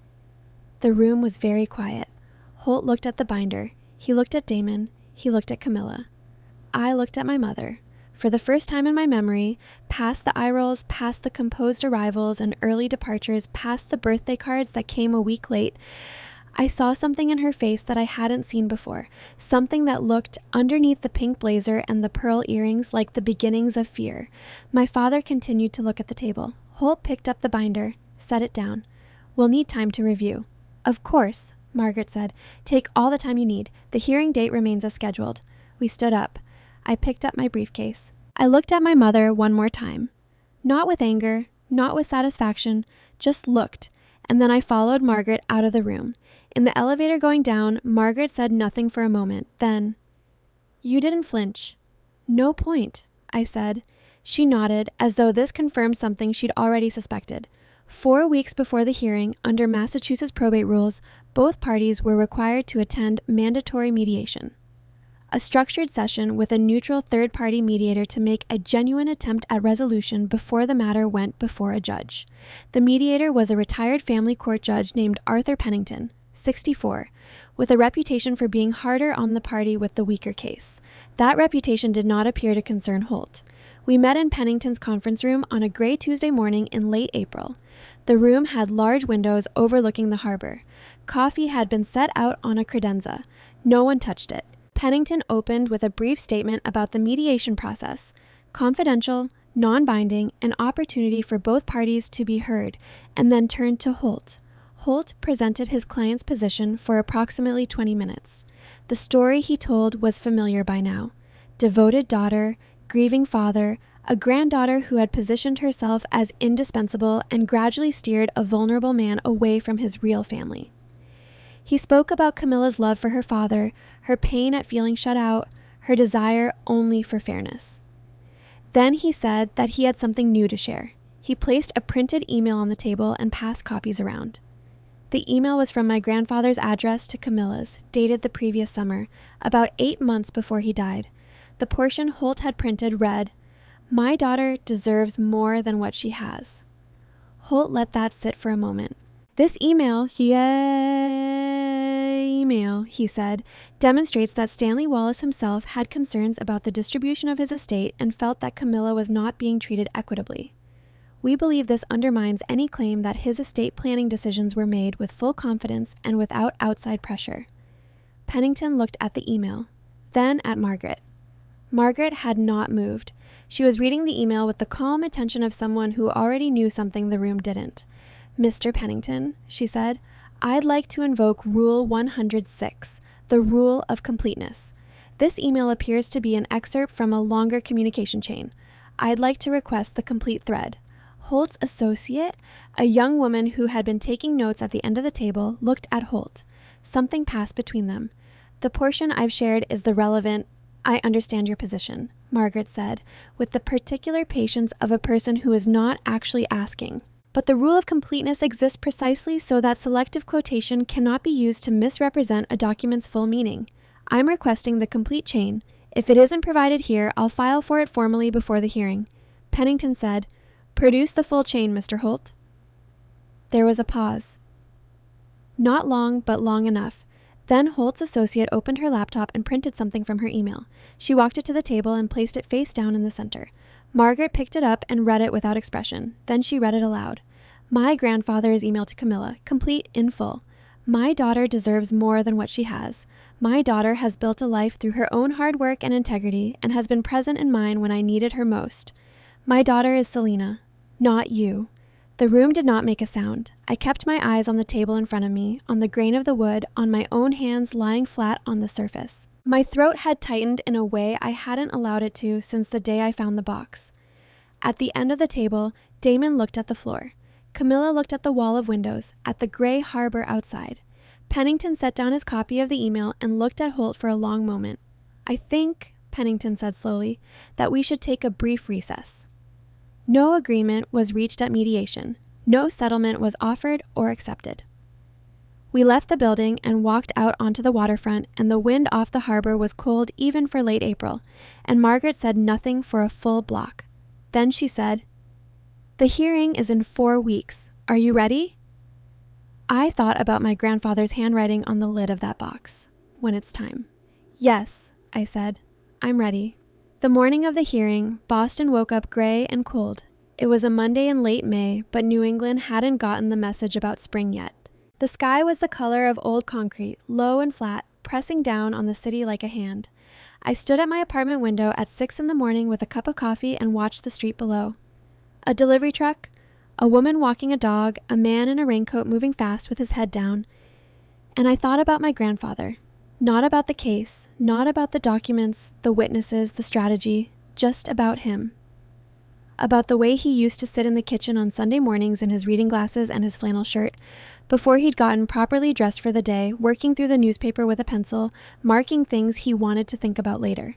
Speaker 1: The room was very quiet. Holt looked at the binder. He looked at Damon. He looked at Camilla. I looked at my mother. For the first time in my memory, past the eye rolls, past the composed arrivals and early departures, past the birthday cards that came a week late, I saw something in her face that I hadn't seen before, something that looked, underneath the pink blazer and the pearl earrings, like the beginnings of fear. My father continued to look at the table. Holt picked up the binder, set it down. We'll need time to review. Of course, Margaret said. Take all the time you need. The hearing date remains as scheduled. We stood up. I picked up my briefcase. I looked at my mother one more time. Not with anger, not with satisfaction, just looked, and then I followed Margaret out of the room. In the elevator going down, Margaret said nothing for a moment. Then, "You didn't flinch." "No point," I said. She nodded, as though this confirmed something she'd already suspected. 4 weeks before the hearing, under Massachusetts probate rules, both parties were required to attend mandatory mediation, a structured session with a neutral third-party mediator to make a genuine attempt at resolution before the matter went before a judge. The mediator was a retired family court judge named Arthur Pennington, 64, with a reputation for being harder on the party with the weaker case. That reputation did not appear to concern Holt. We met in Pennington's conference room on a gray Tuesday morning in late April. The room had large windows overlooking the harbor. Coffee had been set out on a credenza. No one touched it. Pennington opened with a brief statement about the mediation process, confidential, non-binding, an opportunity for both parties to be heard, and then turned to Holt. Holt presented his client's position for approximately 20 minutes. The story he told was familiar by now. Devoted daughter, grieving father, a granddaughter who had positioned herself as indispensable and gradually steered a vulnerable man away from his real family. He spoke about Camilla's love for her father, her pain at feeling shut out, her desire only for fairness. Then he said that he had something new to share. He placed a printed email on the table and passed copies around. The email was from my grandfather's address to Camilla's, dated the previous summer, about 8 months before he died. The portion Holt had printed read, "My daughter deserves more than what she has." Holt let that sit for a moment. "This email," he said, "demonstrates that Stanley Wallace himself had concerns about the distribution of his estate and felt that Camilla was not being treated equitably. We believe this undermines any claim that his estate planning decisions were made with full confidence and without outside pressure." Pennington looked at the email, then at Margaret. Margaret had not moved. She was reading the email with the calm attention of someone who already knew something the room didn't. "Mr. Pennington," she said, "I'd like to invoke Rule 106, the rule of completeness. This email appears to be an excerpt from a longer communication chain. I'd like to request the complete thread." Holt's associate, a young woman who had been taking notes at the end of the table, looked at Holt. Something passed between them. "The portion I've shared is the relevant, I understand your position," Margaret said, with the particular patience of a person who is not actually asking. "But the rule of completeness exists precisely so that selective quotation cannot be used to misrepresent a document's full meaning. I'm requesting the complete chain. If it isn't provided here, I'll file for it formally before the hearing." Pennington said, "Produce the full chain, Mr. Holt." There was a pause. Not long, but long enough. Then Holt's associate opened her laptop and printed something from her email. She walked it to the table and placed it face down in the center. Margaret picked it up and read it without expression. Then she read it aloud. "My grandfather's email to Camilla, complete in full. My daughter deserves more than what she has. My daughter has built a life through her own hard work and integrity and has been present in mine when I needed her most. My daughter is Selena, not you." The room did not make a sound. I kept my eyes on the table in front of me, on the grain of the wood, on my own hands lying flat on the surface. My throat had tightened in a way I hadn't allowed it to since the day I found the box. At the end of the table, Damon looked at the floor. Camilla looked at the wall of windows, at the gray harbor outside. Pennington set down his copy of the email and looked at Holt for a long moment. "I think," Pennington said slowly, "that we should take a brief recess." No agreement was reached at mediation. No settlement was offered or accepted. We left the building and walked out onto the waterfront, and the wind off the harbor was cold even for late April, and Margaret said nothing for a full block. Then she said, "The hearing is in 4 weeks. Are you ready?" I thought about my grandfather's handwriting on the lid of that box. "When it's time." "Yes," I said, "I'm ready." The morning of the hearing, Boston woke up gray and cold. It was a Monday in late May, but New England hadn't gotten the message about spring yet. The sky was the color of old concrete, low and flat, pressing down on the city like a hand. I stood at my apartment window at 6 in the morning with a cup of coffee and watched the street below. A delivery truck, a woman walking a dog, a man in a raincoat moving fast with his head down. And I thought about my grandfather. Not about the case, not about the documents, the witnesses, the strategy, just about him. About the way he used to sit in the kitchen on Sunday mornings in his reading glasses and his flannel shirt, before he'd gotten properly dressed for the day, working through the newspaper with a pencil, marking things he wanted to think about later.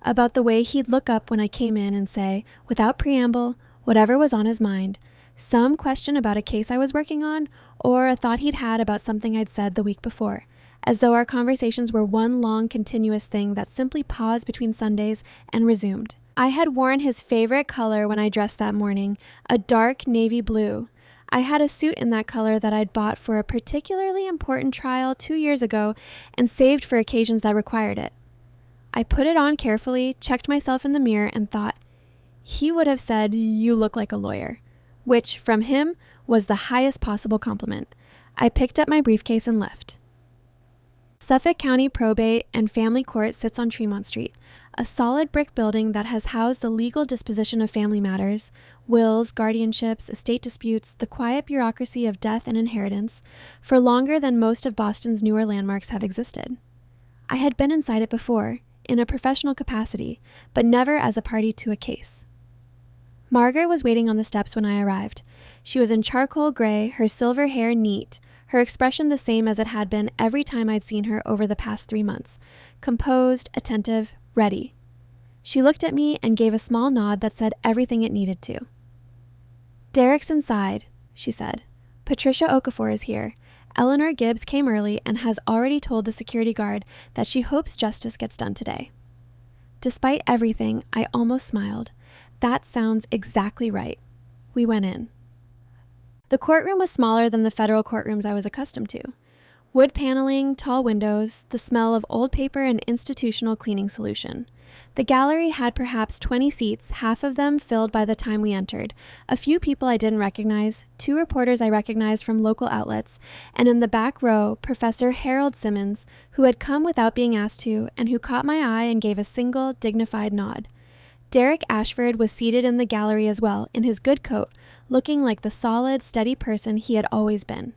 Speaker 1: About the way he'd look up when I came in and say, without preamble, whatever was on his mind, some question about a case I was working on, or a thought he'd had about something I'd said the week before, as though our conversations were one long continuous thing that simply paused between Sundays and resumed. I had worn his favorite color when I dressed that morning, a dark navy blue. I had a suit in that color that I'd bought for a particularly important trial 2 years ago and saved for occasions that required it. I put it on carefully, checked myself in the mirror, and thought, he would have said, "You look like a lawyer," which, from him, was the highest possible compliment. I picked up my briefcase and left. Suffolk County Probate and Family Court sits on Tremont Street, a solid brick building that has housed the legal disposition of family matters, wills, guardianships, estate disputes, the quiet bureaucracy of death and inheritance, for longer than most of Boston's newer landmarks have existed. I had been inside it before, in a professional capacity, but never as a party to a case. Margaret was waiting on the steps when I arrived. She was in charcoal gray, her silver hair neat, her expression the same as it had been every time I'd seen her over the past 3 months, composed, attentive, ready. She looked at me and gave a small nod that said everything it needed to. "Derek's inside," she said. "Patricia Okafor is here. Eleanor Gibbs came early and has already told the security guard that she hopes justice gets done today." Despite everything, I almost smiled. That sounds exactly right. We went in. The courtroom was smaller than the federal courtrooms I was accustomed to. Wood paneling, tall windows, the smell of old paper and institutional cleaning solution. The gallery had perhaps 20 seats, half of them filled by the time we entered, a few people I didn't recognize, 2 reporters I recognized from local outlets, and in the back row, Professor Harold Simmons, who had come without being asked to, and who caught my eye and gave a single, dignified nod. Derek Ashford was seated in the gallery as well, in his good coat, looking like the solid, steady person he had always been.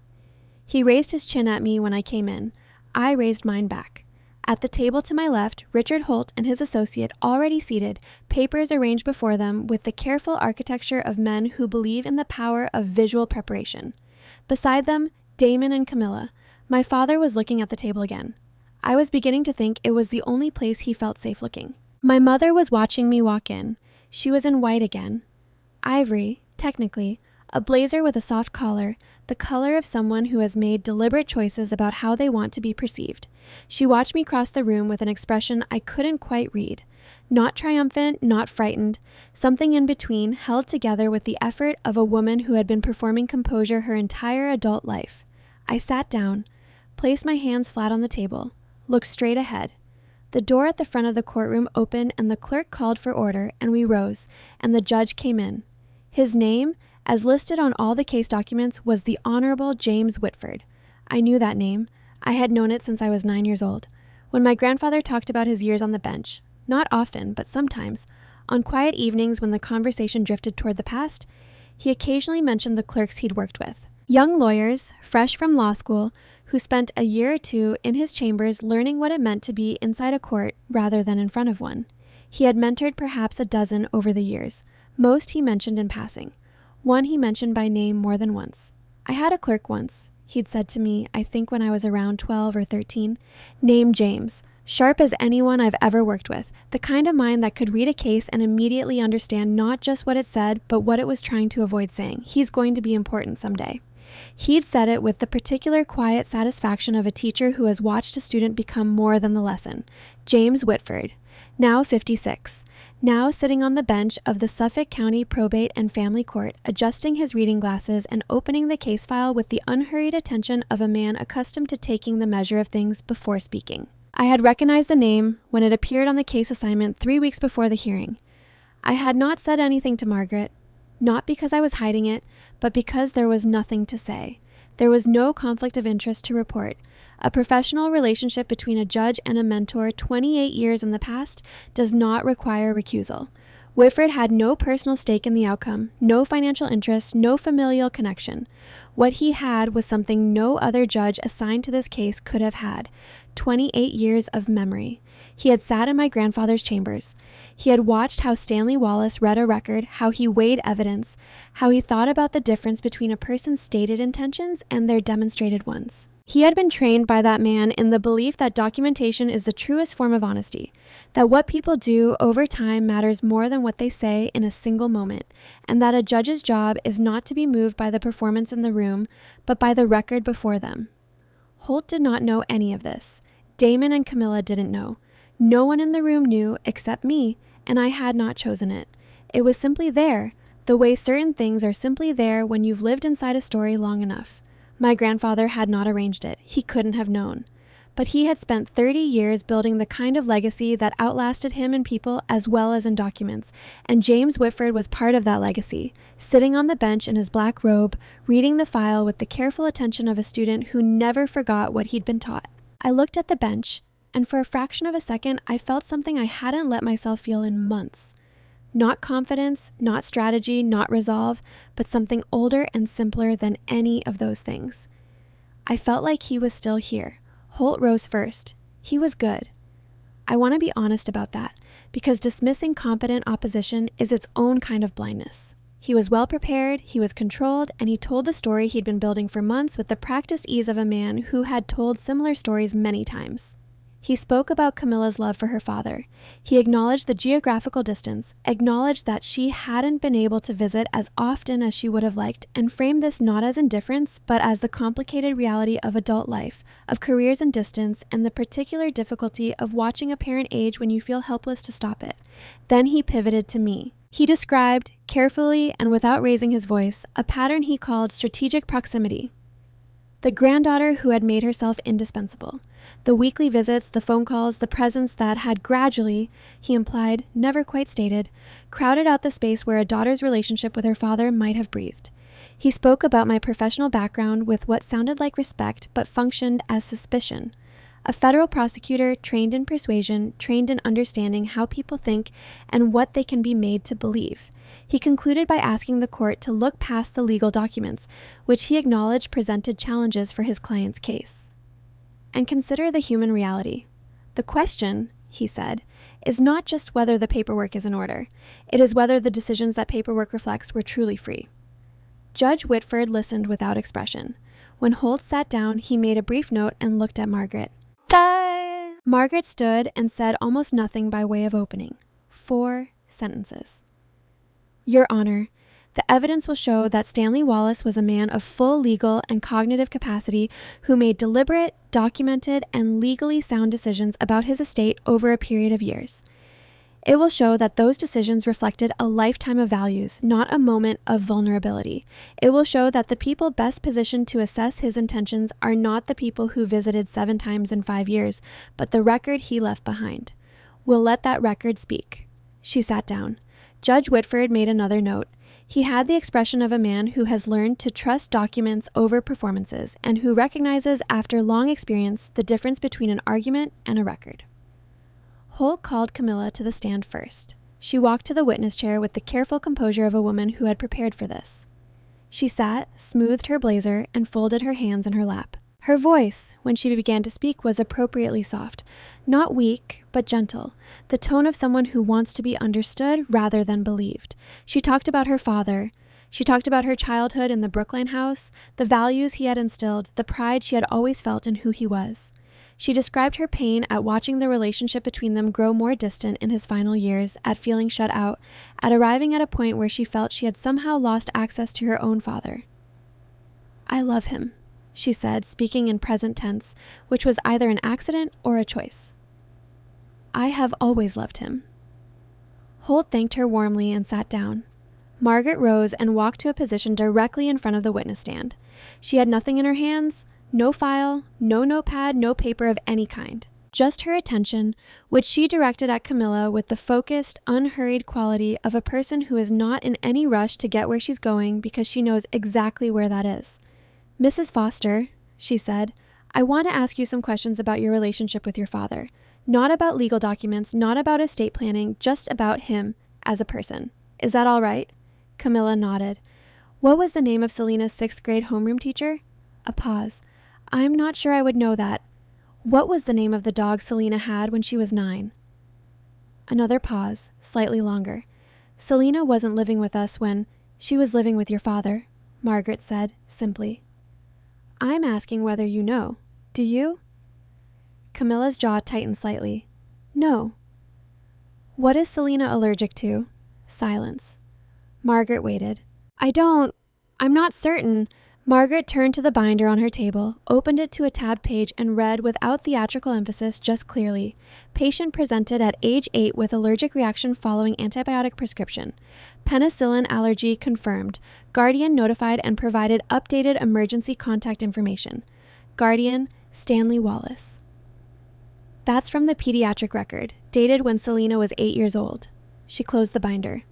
Speaker 1: He raised his chin at me when I came in. I raised mine back. At the table to my left, Richard Holt and his associate already seated, papers arranged before them with the careful architecture of men who believe in the power of visual preparation. Beside them, Damon and Camilla. My father was looking at the table again. I was beginning to think it was the only place he felt safe looking. My mother was watching me walk in. She was in white again. Ivory, technically, a blazer with a soft collar, the color of someone who has made deliberate choices about how they want to be perceived. She watched me cross the room with an expression I couldn't quite read. Not triumphant, not frightened, something in between, held together with the effort of a woman who had been performing composure her entire adult life. I sat down, placed my hands flat on the table, looked straight ahead. The door at the front of the courtroom opened and the clerk called for order, and we rose, and the judge came in. His name, as listed on all the case documents, was the Honorable James Whitford. I knew that name. I had known it since I was 9 years old. When my grandfather talked about his years on the bench, not often, but sometimes, on quiet evenings when the conversation drifted toward the past, he occasionally mentioned the clerks he'd worked with. Young lawyers, fresh from law school, who spent a year or 2 in his chambers learning what it meant to be inside a court rather than in front of one. He had mentored perhaps a dozen over the years. Most he mentioned in passing. One he mentioned by name more than once. "I had a clerk once," he'd said to me, I think when I was around 12 or 13, "named James. Sharp as anyone I've ever worked with. The kind of mind that could read a case and immediately understand not just what it said, but what it was trying to avoid saying. He's going to be important someday." He'd said it with the particular quiet satisfaction of a teacher who has watched a student become more than the lesson. James Whitford, now 56, now sitting on the bench of the Suffolk County Probate and Family Court, adjusting his reading glasses and opening the case file with the unhurried attention of a man accustomed to taking the measure of things before speaking. I had recognized the name when it appeared on the case assignment 3 weeks before the hearing. I had not said anything to Margaret, not because I was hiding it, but because there was nothing to say. There was no conflict of interest to report. A professional relationship between a judge and a mentor 28 years in the past does not require recusal. Whitford had no personal stake in the outcome, no financial interest, no familial connection. What he had was something no other judge assigned to this case could have had: 28 years of memory. He had sat in my grandfather's chambers. He had watched how Stanley Wallace read a record, how he weighed evidence, how he thought about the difference between a person's stated intentions and their demonstrated ones. He had been trained by that man in the belief that documentation is the truest form of honesty, that what people do over time matters more than what they say in a single moment, and that a judge's job is not to be moved by the performance in the room, but by the record before them. Holt did not know any of this. Damon and Camilla didn't know. No one in the room knew except me, and I had not chosen it. It was simply there, the way certain things are simply there when you've lived inside a story long enough. My grandfather had not arranged it. He couldn't have known. But he had spent 30 years building the kind of legacy that outlasted him in people as well as in documents, and James Whitford was part of that legacy, sitting on the bench in his black robe, reading the file with the careful attention of a student who never forgot what he'd been taught. I looked at the bench, and for a fraction of a second, I felt something I hadn't let myself feel in months. Not confidence, not strategy, not resolve, but something older and simpler than any of those things. I felt like he was still here. Holt rose first. He was good. I want to be honest about that, because dismissing competent opposition is its own kind of blindness. He was well prepared, he was controlled, and he told the story he'd been building for months with the practiced ease of a man who had told similar stories many times. He spoke about Camilla's love for her father. He acknowledged the geographical distance, acknowledged that she hadn't been able to visit as often as she would have liked, and framed this not as indifference, but as the complicated reality of adult life, of careers and distance, and the particular difficulty of watching a parent age when you feel helpless to stop it. Then he pivoted to me. He described, carefully and without raising his voice, a pattern he called strategic proximity. The granddaughter who had made herself indispensable. The weekly visits, the phone calls, the presence that had gradually, he implied, never quite stated, crowded out the space where a daughter's relationship with her father might have breathed. He spoke about my professional background with what sounded like respect but functioned as suspicion. A federal prosecutor trained in persuasion, trained in understanding how people think and what they can be made to believe. He concluded by asking the court to look past the legal documents, which he acknowledged presented challenges for his client's case, and consider the human reality. The question, he said, is not just whether the paperwork is in order. It is whether the decisions that paperwork reflects were truly free. Judge Whitford listened without expression. When Holt sat down, he made a brief note and looked at Margaret. Margaret stood and said almost nothing by way of opening. 4 sentences. Your Honor, the evidence will show that Stanley Wallace was a man of full legal and cognitive capacity who made deliberate, documented, and legally sound decisions about his estate over a period of years. It will show that those decisions reflected a lifetime of values, not a moment of vulnerability. It will show that the people best positioned to assess his intentions are not the people who visited 7 times in 5 years, but the record he left behind. We'll let that record speak. She sat down. Judge Whitford made another note. He had the expression of a man who has learned to trust documents over performances and who recognizes after long experience the difference between an argument and a record. Holt called Camilla to the stand first. She walked to the witness chair with the careful composure of a woman who had prepared for this. She sat, smoothed her blazer, and folded her hands in her lap. Her voice, when she began to speak, was appropriately soft, not weak, but gentle, the tone of someone who wants to be understood rather than believed. She talked about her father. She talked about her childhood in the Brookline house, the values he had instilled, the pride she had always felt in who he was. She described her pain at watching the relationship between them grow more distant in his final years, at feeling shut out, at arriving at a point where she felt she had somehow lost access to her own father. I love him, she said, speaking in present tense, which was either an accident or a choice. I have always loved him. Holt thanked her warmly and sat down. Margaret rose and walked to a position directly in front of the witness stand. She had nothing in her hands, no file, no notepad, no paper of any kind. Just her attention, which she directed at Camilla with the focused, unhurried quality of a person who is not in any rush to get where she's going because she knows exactly where that is. Mrs. Foster, she said, I want to ask you some questions about your relationship with your father. Not about legal documents, not about estate planning, just about him as a person. Is that all right? Camilla nodded. What was the name of Selena's 6th grade homeroom teacher? A pause. I'm not sure I would know that. What was the name of the dog Selena had when she was 9? Another pause, slightly longer. Selena wasn't living with us when she was living with your father, Margaret said, simply. I'm asking whether you know. Do you? Camilla's jaw tightened slightly. No. What is Selena allergic to? Silence. Margaret waited. I'm not certain. Margaret turned to the binder on her table, opened it to a tabbed page, and read without theatrical emphasis, just clearly. Patient presented at age 8 with allergic reaction following antibiotic prescription. Penicillin allergy confirmed. Guardian notified and provided updated emergency contact information. Guardian, Stanley Wallace. That's from the pediatric record, dated when Selena was 8 years old. She closed the binder.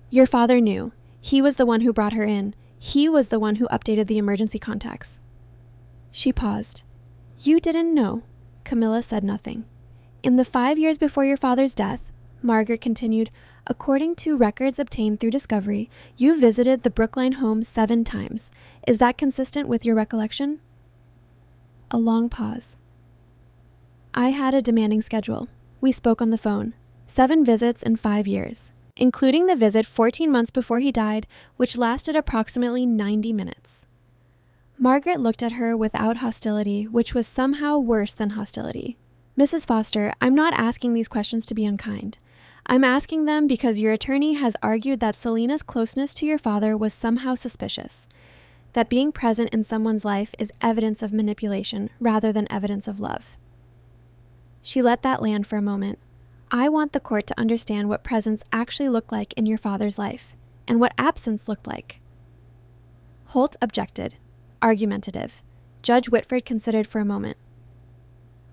Speaker 1: Your father knew. He was the one who brought her in. He was the one who updated the emergency contacts. She paused. You didn't know. Camilla said nothing. In the 5 years before your father's death, Margaret continued, according to records obtained through discovery, you visited the Brookline home 7 times. Is that consistent with your recollection? A long pause. I had a demanding schedule. We spoke on the phone. 7 visits in 5 years, including the visit 14 months before he died, which lasted approximately 90 minutes. Margaret looked at her without hostility, which was somehow worse than hostility. Mrs. Foster, I'm not asking these questions to be unkind. I'm asking them because your attorney has argued that Selena's closeness to your father was somehow suspicious, that being present in someone's life is evidence of manipulation rather than evidence of love. She let that land for a moment. I want the court to understand what presence actually looked like in your father's life, and what absence looked like. Holt objected, argumentative. Judge Whitford considered for a moment.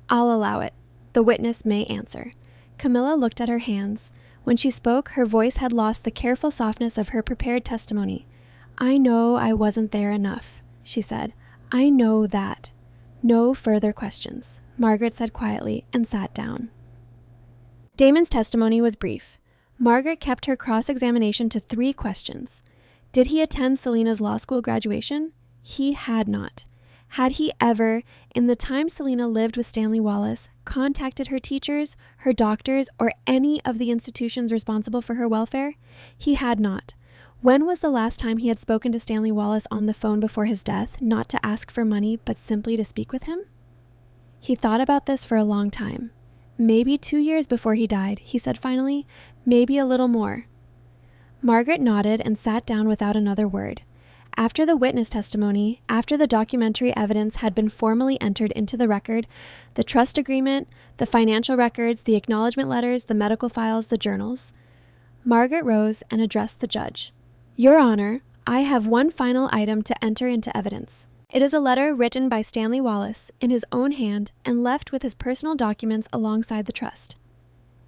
Speaker 1: I'll allow it. The witness may answer. Camilla looked at her hands. When she spoke, her voice had lost the careful softness of her prepared testimony. I know I wasn't there enough, she said. I know that. No further questions, Margaret said quietly and sat down. Damon's testimony was brief. Margaret kept her cross-examination to 3 questions. Did he attend Selena's law school graduation? He had not. Had he ever, in the time Selena lived with Stanley Wallace, contacted her teachers, her doctors, or any of the institutions responsible for her welfare? He had not. When was the last time he had spoken to Stanley Wallace on the phone before his death, not to ask for money, but simply to speak with him? He thought about this for a long time. Maybe 2 years before he died, he said finally. Maybe a little more. Margaret nodded and sat down without another word. After the witness testimony, after the documentary evidence had been formally entered into the record, the trust agreement, the financial records, the acknowledgement letters, the medical files, the journals, Margaret rose and addressed the judge. Your Honor, I have one final item to enter into evidence. It is a letter written by Stanley Wallace in his own hand and left with his personal documents alongside the trust.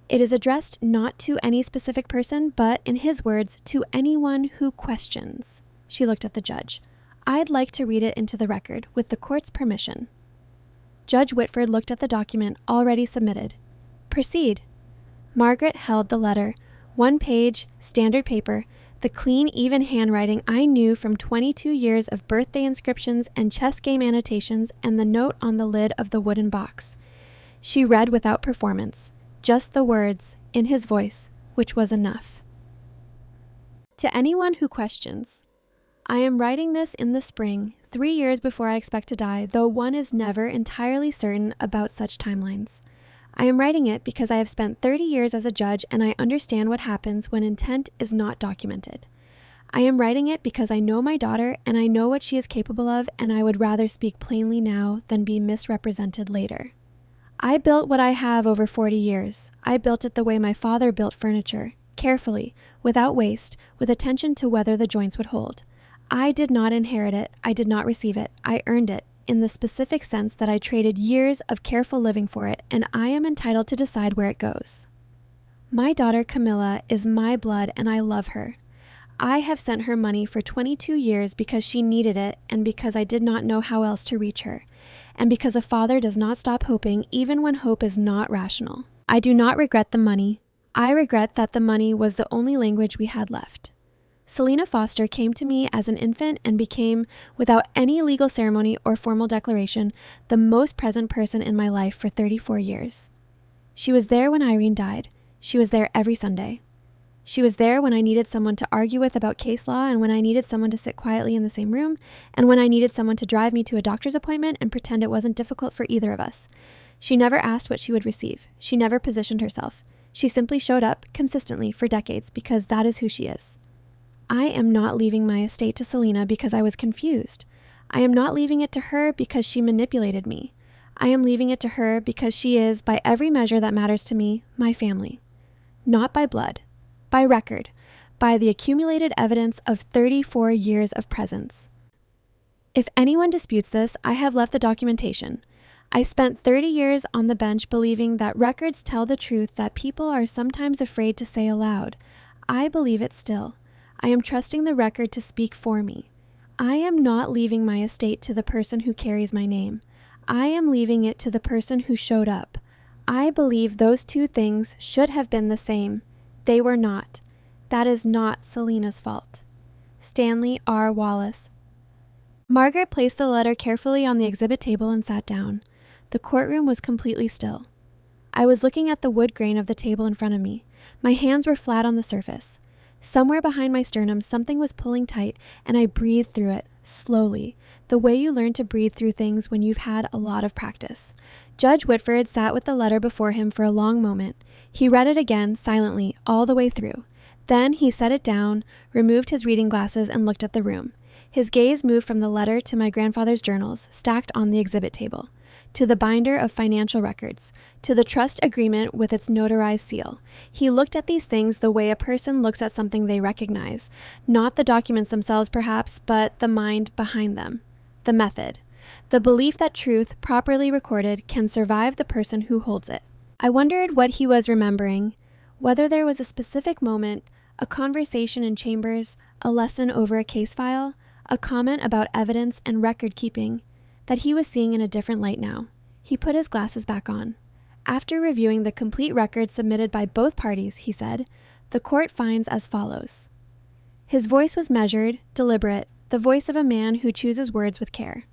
Speaker 1: It is addressed not to any specific person, but, in his words, to anyone who questions. She looked at the judge. I'd like to read it into the record, with the court's permission. Judge Whitford looked at the document already submitted. Proceed. Margaret held the letter, 1 page, standard paper, the clean, even handwriting I knew from 22 years of birthday inscriptions and chess game annotations and the note on the lid of the wooden box. She read without performance, just the words, in his voice, which was enough. To anyone who questions, I am writing this in the spring, 3 years before I expect to die, though one is never entirely certain about such timelines. I am writing it because I have spent 30 years as a judge and I understand what happens when intent is not documented. I am writing it because I know my daughter and I know what she is capable of, and I would rather speak plainly now than be misrepresented later. I built what I have over 40 years. I built it the way my father built furniture, carefully, without waste, with attention to whether the joints would hold. I did not inherit it. I did not receive it. I earned it, in the specific sense that I traded years of careful living for it, and I am entitled to decide where it goes. My daughter Camilla is my blood and I love her. I have sent her money for 22 years because she needed it and because I did not know how else to reach her, and because a father does not stop hoping even when hope is not rational. I do not regret the money. I regret that the money was the only language we had left. Selena Foster came to me as an infant and became, without any legal ceremony or formal declaration, the most present person in my life for 34 years. She was there when Irene died. She was there every Sunday. She was there when I needed someone to argue with about case law, and when I needed someone to sit quietly in the same room, and when I needed someone to drive me to a doctor's appointment and pretend it wasn't difficult for either of us. She never asked what she would receive. She never positioned herself. She simply showed up consistently for decades because that is who she is. I am not leaving my estate to Selena because I was confused. I am not leaving it to her because she manipulated me. I am leaving it to her because she is, by every measure that matters to me, my family. Not by blood, by record, by the accumulated evidence of 34 years of presence. If anyone disputes this, I have left the documentation. I spent 30 years on the bench believing that records tell the truth that people are sometimes afraid to say aloud. I believe it still. I am trusting the record to speak for me. I am not leaving my estate to the person who carries my name. I am leaving it to the person who showed up. I believe those two things should have been the same. They were not. That is not Selena's fault. Stanley R. Wallace. Margaret placed the letter carefully on the exhibit table and sat down. The courtroom was completely still. I was looking at the wood grain of the table in front of me. My hands were flat on the surface. Somewhere behind my sternum, something was pulling tight, and I breathed through it, slowly, the way you learn to breathe through things when you've had a lot of practice. Judge Whitford sat with the letter before him for a long moment. He read it again, silently, all the way through. Then he set it down, removed his reading glasses, and looked at the room. His gaze moved from the letter to my grandfather's journals, stacked on the exhibit table, to the binder of financial records, to the trust agreement with its notarized seal. He looked at these things the way a person looks at something they recognize, not the documents themselves perhaps, but the mind behind them, the method, the belief that truth, properly recorded, can survive the person who holds it. I wondered what he was remembering, whether there was a specific moment, a conversation in chambers, a lesson over a case file, a comment about evidence and record keeping, that he was seeing in a different light now. He put his glasses back on. After reviewing the complete record submitted by both parties, he said, the court finds as follows. His voice was measured, deliberate, the voice of a man who chooses words with care.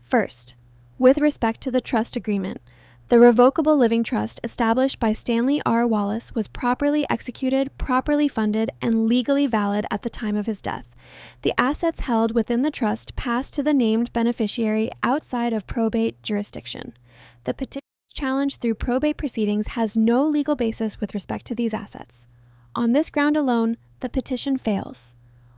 Speaker 1: First, with respect to the trust agreement, the revocable living trust established by Stanley R. Wallace was properly executed, properly funded, and legally valid at the time of his death. The assets held within the trust passed to the named beneficiary outside of probate jurisdiction. The petition challenge through probate proceedings has no legal basis with respect to these assets. On this ground alone, the petition fails.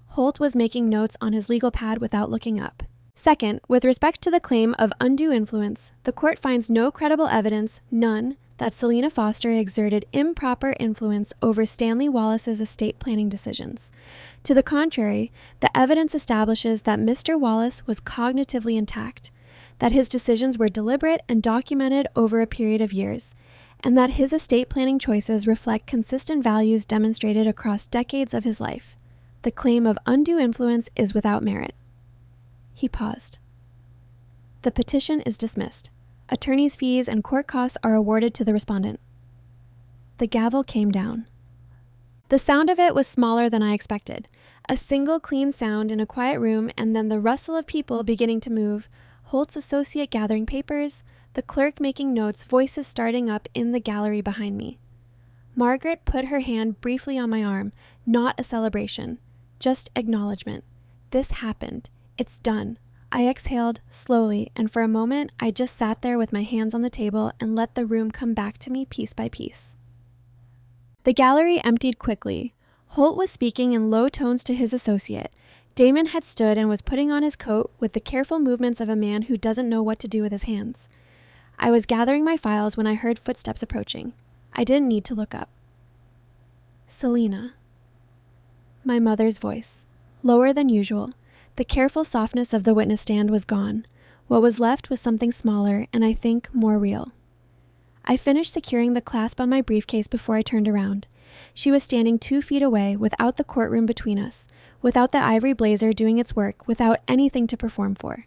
Speaker 1: Holt was making notes on his legal pad without looking up. Second, with respect to the claim of undue influence, the court finds no credible evidence, none, that Selena Foster exerted improper influence over Stanley Wallace's estate planning decisions. To the contrary, the evidence establishes that Mr. Wallace was cognitively intact, that his decisions were deliberate and documented over a period of years, and that his estate planning choices reflect consistent values demonstrated across decades of his life. The claim of undue influence is without merit. He paused. The petition is dismissed. Attorney's fees and court costs are awarded to the respondent. The gavel came down. The sound of it was smaller than I expected. A single clean sound in a quiet room, and then the rustle of people beginning to move, Holt's associate gathering papers, the clerk making notes, voices starting up in the gallery behind me. Margaret put her hand briefly on my arm, not a celebration, just acknowledgement. This happened. It's done. I exhaled slowly, and for a moment I just sat there with my hands on the table and let the room come back to me piece by piece. The gallery emptied quickly. Holt was speaking in low tones to his associate. Damon had stood and was putting on his coat with the careful movements of a man who doesn't know what to do with his hands. I was gathering my files when I heard footsteps approaching. I didn't need to look up. Selena. My mother's voice, lower than usual. The careful softness of the witness stand was gone. What was left was something smaller and I think more real. I finished securing the clasp on my briefcase before I turned around. She was standing 2 feet away, without the courtroom between us, without the ivory blazer doing its work, without anything to perform for.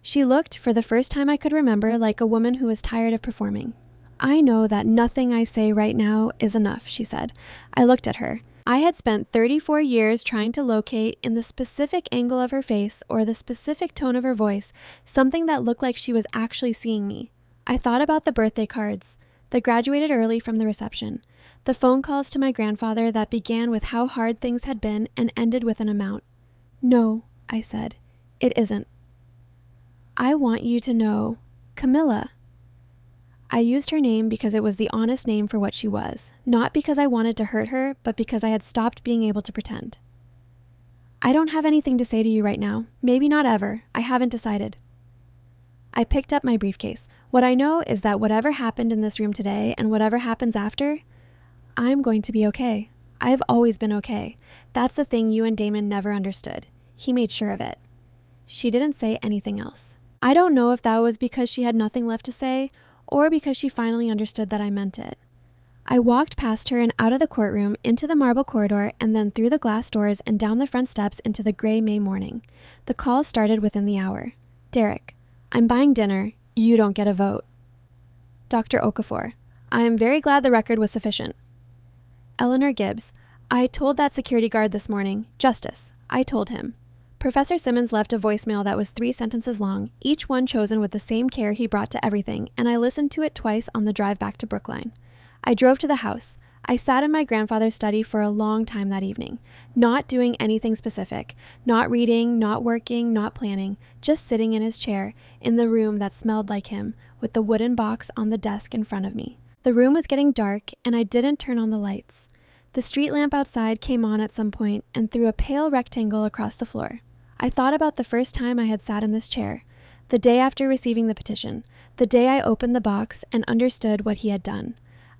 Speaker 1: She looked, for the first time I could remember, like a woman who was tired of performing. I know that nothing I say right now is enough, she said. I looked at her. I had spent 34 years trying to locate in the specific angle of her face or the specific tone of her voice something that looked like she was actually seeing me. I thought about the birthday cards, the graduated early from the reception, the phone calls to my grandfather that began with how hard things had been and ended with an amount. No, I said, it isn't. I want you to know Camilla. I used her name because it was the honest name for what she was, not because I wanted to hurt her, but because I had stopped being able to pretend. I don't have anything to say to you right now. Maybe not ever. I haven't decided. I picked up my briefcase. What I know is that whatever happened in this room today and whatever happens after, I'm going to be okay. I've always been okay. That's the thing you and Damon never understood. He made sure of it. She didn't say anything else. I don't know if that was because she had nothing left to say or because she finally understood that I meant it. I walked past her and out of the courtroom, into the marble corridor, and then through the glass doors and down the front steps into the gray May morning. The call started within the hour. Derek, I'm buying dinner. You don't get a vote. Dr. Okafor, I am very glad the record was sufficient. Eleanor Gibbs, I told that security guard this morning. Justice, I told him. Professor Simmons left a voicemail that was 3 sentences long, each one chosen with the same care he brought to everything, and I listened to it twice on the drive back to Brookline. I drove to the house. I sat in my grandfather's study for a long time that evening, not doing anything specific, not reading, not working, not planning, just sitting in his chair, in the room that smelled like him, with the wooden box on the desk in front of me. The room was getting dark, and I didn't turn on the lights. The street lamp outside came on at some point and threw a pale rectangle across the floor. I thought about the first time I had sat in this chair, the day after receiving the petition, the day I opened the box and understood what he had done.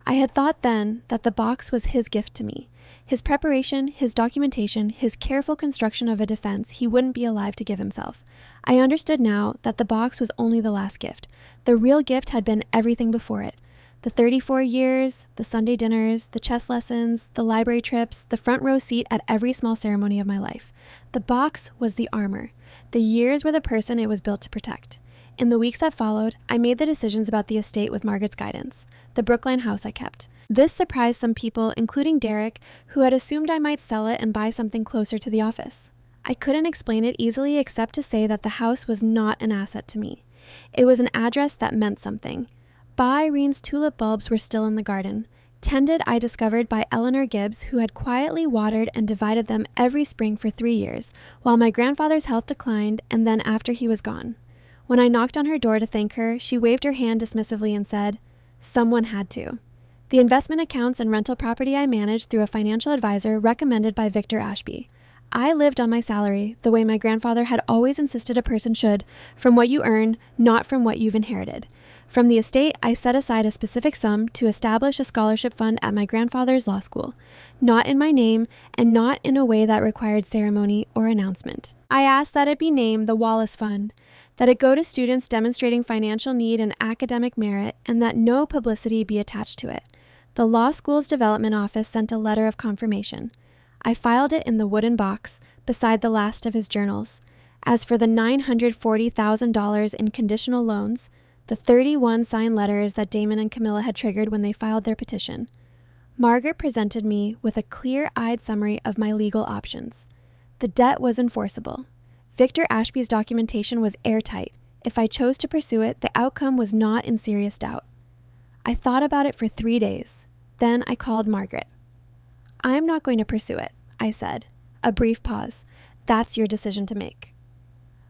Speaker 1: I had thought then that the box was his gift to me, his preparation, his documentation, his careful construction of a defense he wouldn't be alive to give himself. I understood now that the box was only the last gift. The real gift had been everything before it. The 34 years, the Sunday dinners, the chess lessons, the library trips, the front row seat at every small ceremony of my life. The box was the armor. The years were the person it was built to protect. In the weeks that followed, I made the decisions about the estate with Margaret's guidance, the Brookline house I kept. This surprised some people, including Derek, who had assumed I might sell it and buy something closer to the office. I couldn't explain it easily except to say that the house was not an asset to me. It was an address that meant something. Ba Irene's tulip bulbs were still in the garden, tended, I discovered, by Eleanor Gibbs, who had quietly watered and divided them every spring for 3 years, while my grandfather's health declined and then after he was gone. When I knocked on her door to thank her, she waved her hand dismissively and said, "Someone had to." The investment accounts and rental property I managed through a financial advisor recommended by Victor Ashby. I lived on my salary, the way my grandfather had always insisted a person should, from what you earn, not from what you've inherited. From the estate, I set aside a specific sum to establish a scholarship fund at my grandfather's law school, not in my name and not in a way that required ceremony or announcement. I asked that it be named the Wallace Fund, that it go to students demonstrating financial need and academic merit, and that no publicity be attached to it. The law school's development office sent a letter of confirmation. I filed it in the wooden box beside the last of his journals. As for the $940,000 in conditional loans, the 31 signed letters that Damon and Camilla had triggered when they filed their petition, Margaret presented me with a clear-eyed summary of my legal options. The debt was enforceable. Victor Ashby's documentation was airtight. If I chose to pursue it, the outcome was not in serious doubt. I thought about it for 3 days. Then I called Margaret. "I'm not going to pursue it," I said. A brief pause. "That's your decision to make."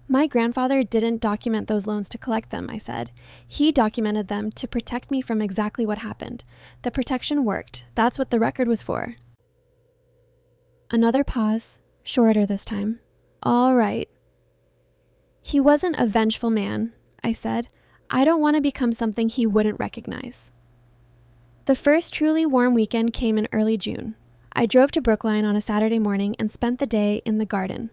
Speaker 1: "My grandfather didn't document those loans to collect them," I said. "He documented them to protect me from exactly what happened. The protection worked. That's what the record was for." Another pause, shorter this time. "All right." "He wasn't a vengeful man," I said. "I don't want to become something he wouldn't recognize." The first truly warm weekend came in early June. I drove to Brookline on a Saturday morning and spent the day in the garden.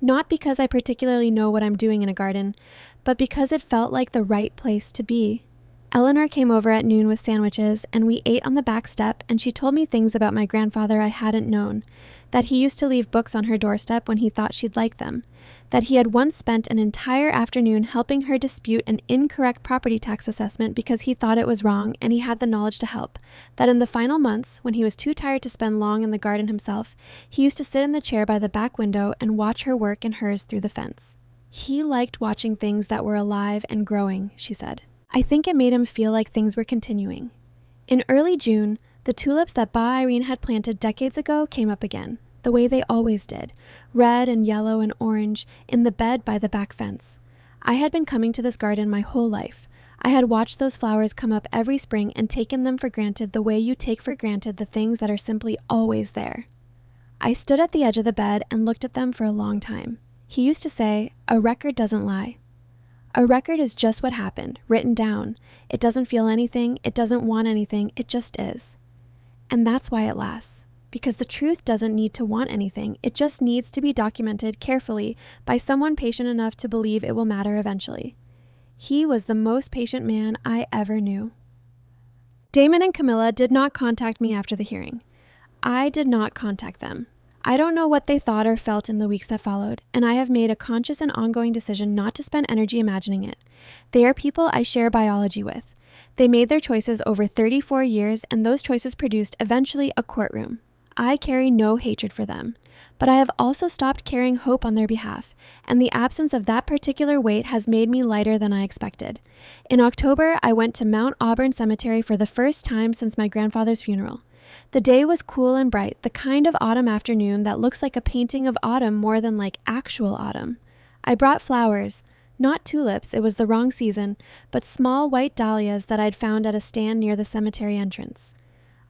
Speaker 1: Not because I particularly know what I'm doing in a garden, but because it felt like the right place to be. Eleanor came over at noon with sandwiches, and we ate on the back step, and she told me things about my grandfather I hadn't known, that he used to leave books on her doorstep when he thought she'd like them, that he had once spent an entire afternoon helping her dispute an incorrect property tax assessment because he thought it was wrong and he had the knowledge to help, that in the final months, when he was too tired to spend long in the garden himself, he used to sit in the chair by the back window and watch her work and hers through the fence. He liked watching things that were alive and growing, she said. I think it made him feel like things were continuing. In early June, the tulips that Ba Irene had planted decades ago came up again, the way they always did, red and yellow and orange, in the bed by the back fence. I had been coming to this garden my whole life. I had watched those flowers come up every spring and taken them for granted the way you take for granted the things that are simply always there. I stood at the edge of the bed and looked at them for a long time. He used to say, "A record doesn't lie." A record is just what happened, written down. It doesn't feel anything, it doesn't want anything, it just is. And that's why it lasts. Because the truth doesn't need to want anything, it just needs to be documented carefully by someone patient enough to believe it will matter eventually. He was the most patient man I ever knew. Damon and Camilla did not contact me after the hearing. I did not contact them. I don't know what they thought or felt in the weeks that followed, and I have made a conscious and ongoing decision not to spend energy imagining it. They are people I share biology with. They made their choices over 34 years, and those choices produced eventually a courtroom. I carry no hatred for them, but I have also stopped carrying hope on their behalf, and the absence of that particular weight has made me lighter than I expected. In October, I went to Mount Auburn Cemetery for the first time since my grandfather's funeral. The day was cool and bright, the kind of autumn afternoon that looks like a painting of autumn more than like actual autumn. I brought flowers, not tulips, it was the wrong season, but small white dahlias that I'd found at a stand near the cemetery entrance.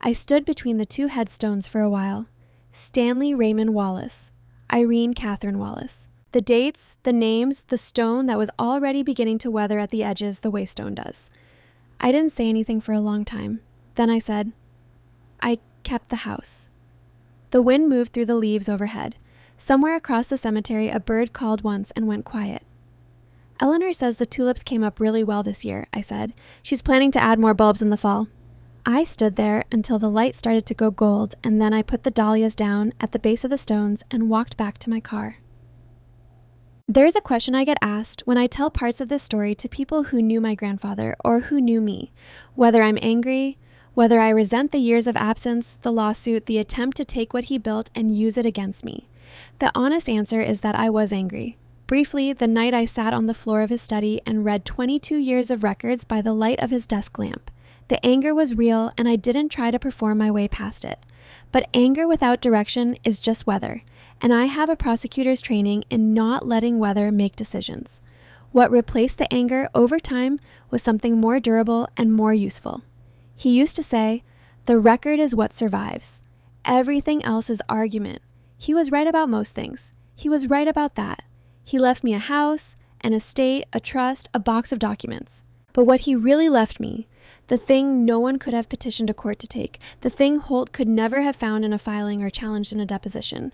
Speaker 1: I stood between the two headstones for a while. Stanley Raymond Wallace, Irene Catherine Wallace. The dates, the names, the stone that was already beginning to weather at the edges the way stone does. I didn't say anything for a long time. Then I said, I kept the house. The wind moved through the leaves overhead. Somewhere across the cemetery, a bird called once and went quiet. Eleanor says the tulips came up really well this year, I said. She's planning to add more bulbs in the fall. I stood there until the light started to go gold, and then I put the dahlias down at the base of the stones and walked back to my car. There's a question I get asked when I tell parts of this story to people who knew my grandfather or who knew me, whether I'm angry, whether I resent the years of absence, the lawsuit, the attempt to take what he built and use it against me. The honest answer is that I was angry. Briefly, the night I sat on the floor of his study and read 22 years of records by the light of his desk lamp. The anger was real, and I didn't try to perform my way past it. But anger without direction is just weather, and I have a prosecutor's training in not letting weather make decisions. What replaced the anger over time was something more durable and more useful. He used to say, "The record is what survives. Everything else is argument." He was right about most things. He was right about that. He left me a house, an estate, a trust, a box of documents. But what he really left me, the thing no one could have petitioned a court to take, the thing Holt could never have found in a filing or challenged in a deposition,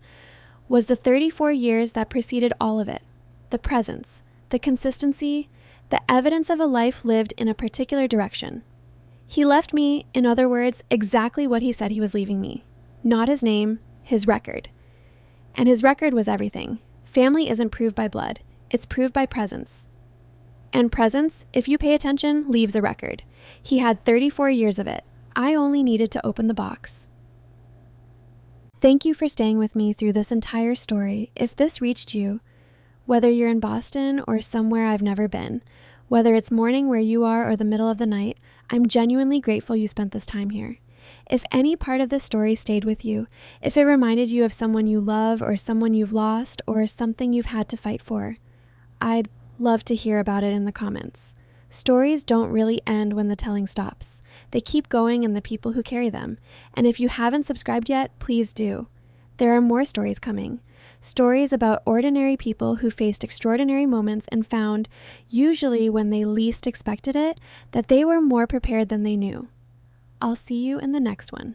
Speaker 1: was the 34 years that preceded all of it. The presence, the consistency, the evidence of a life lived in a particular direction. He left me, in other words, exactly what he said he was leaving me. Not his name, his record. And his record was everything. Family isn't proved by blood. It's proved by presence. And presence, if you pay attention, leaves a record. He had 34 years of it. I only needed to open the box. Thank you for staying with me through this entire story. If this reached you, whether you're in Boston or somewhere I've never been, whether it's morning where you are or the middle of the night, I'm genuinely grateful you spent this time here. If any part of this story stayed with you, if it reminded you of someone you love or someone you've lost or something you've had to fight for, I'd love to hear about it in the comments. Stories don't really end when the telling stops. They keep going in the people who carry them. And if you haven't subscribed yet, please do. There are more stories coming. Stories about ordinary people who faced extraordinary moments and found, usually when they least expected it, that they were more prepared than they knew. I'll see you in the next one.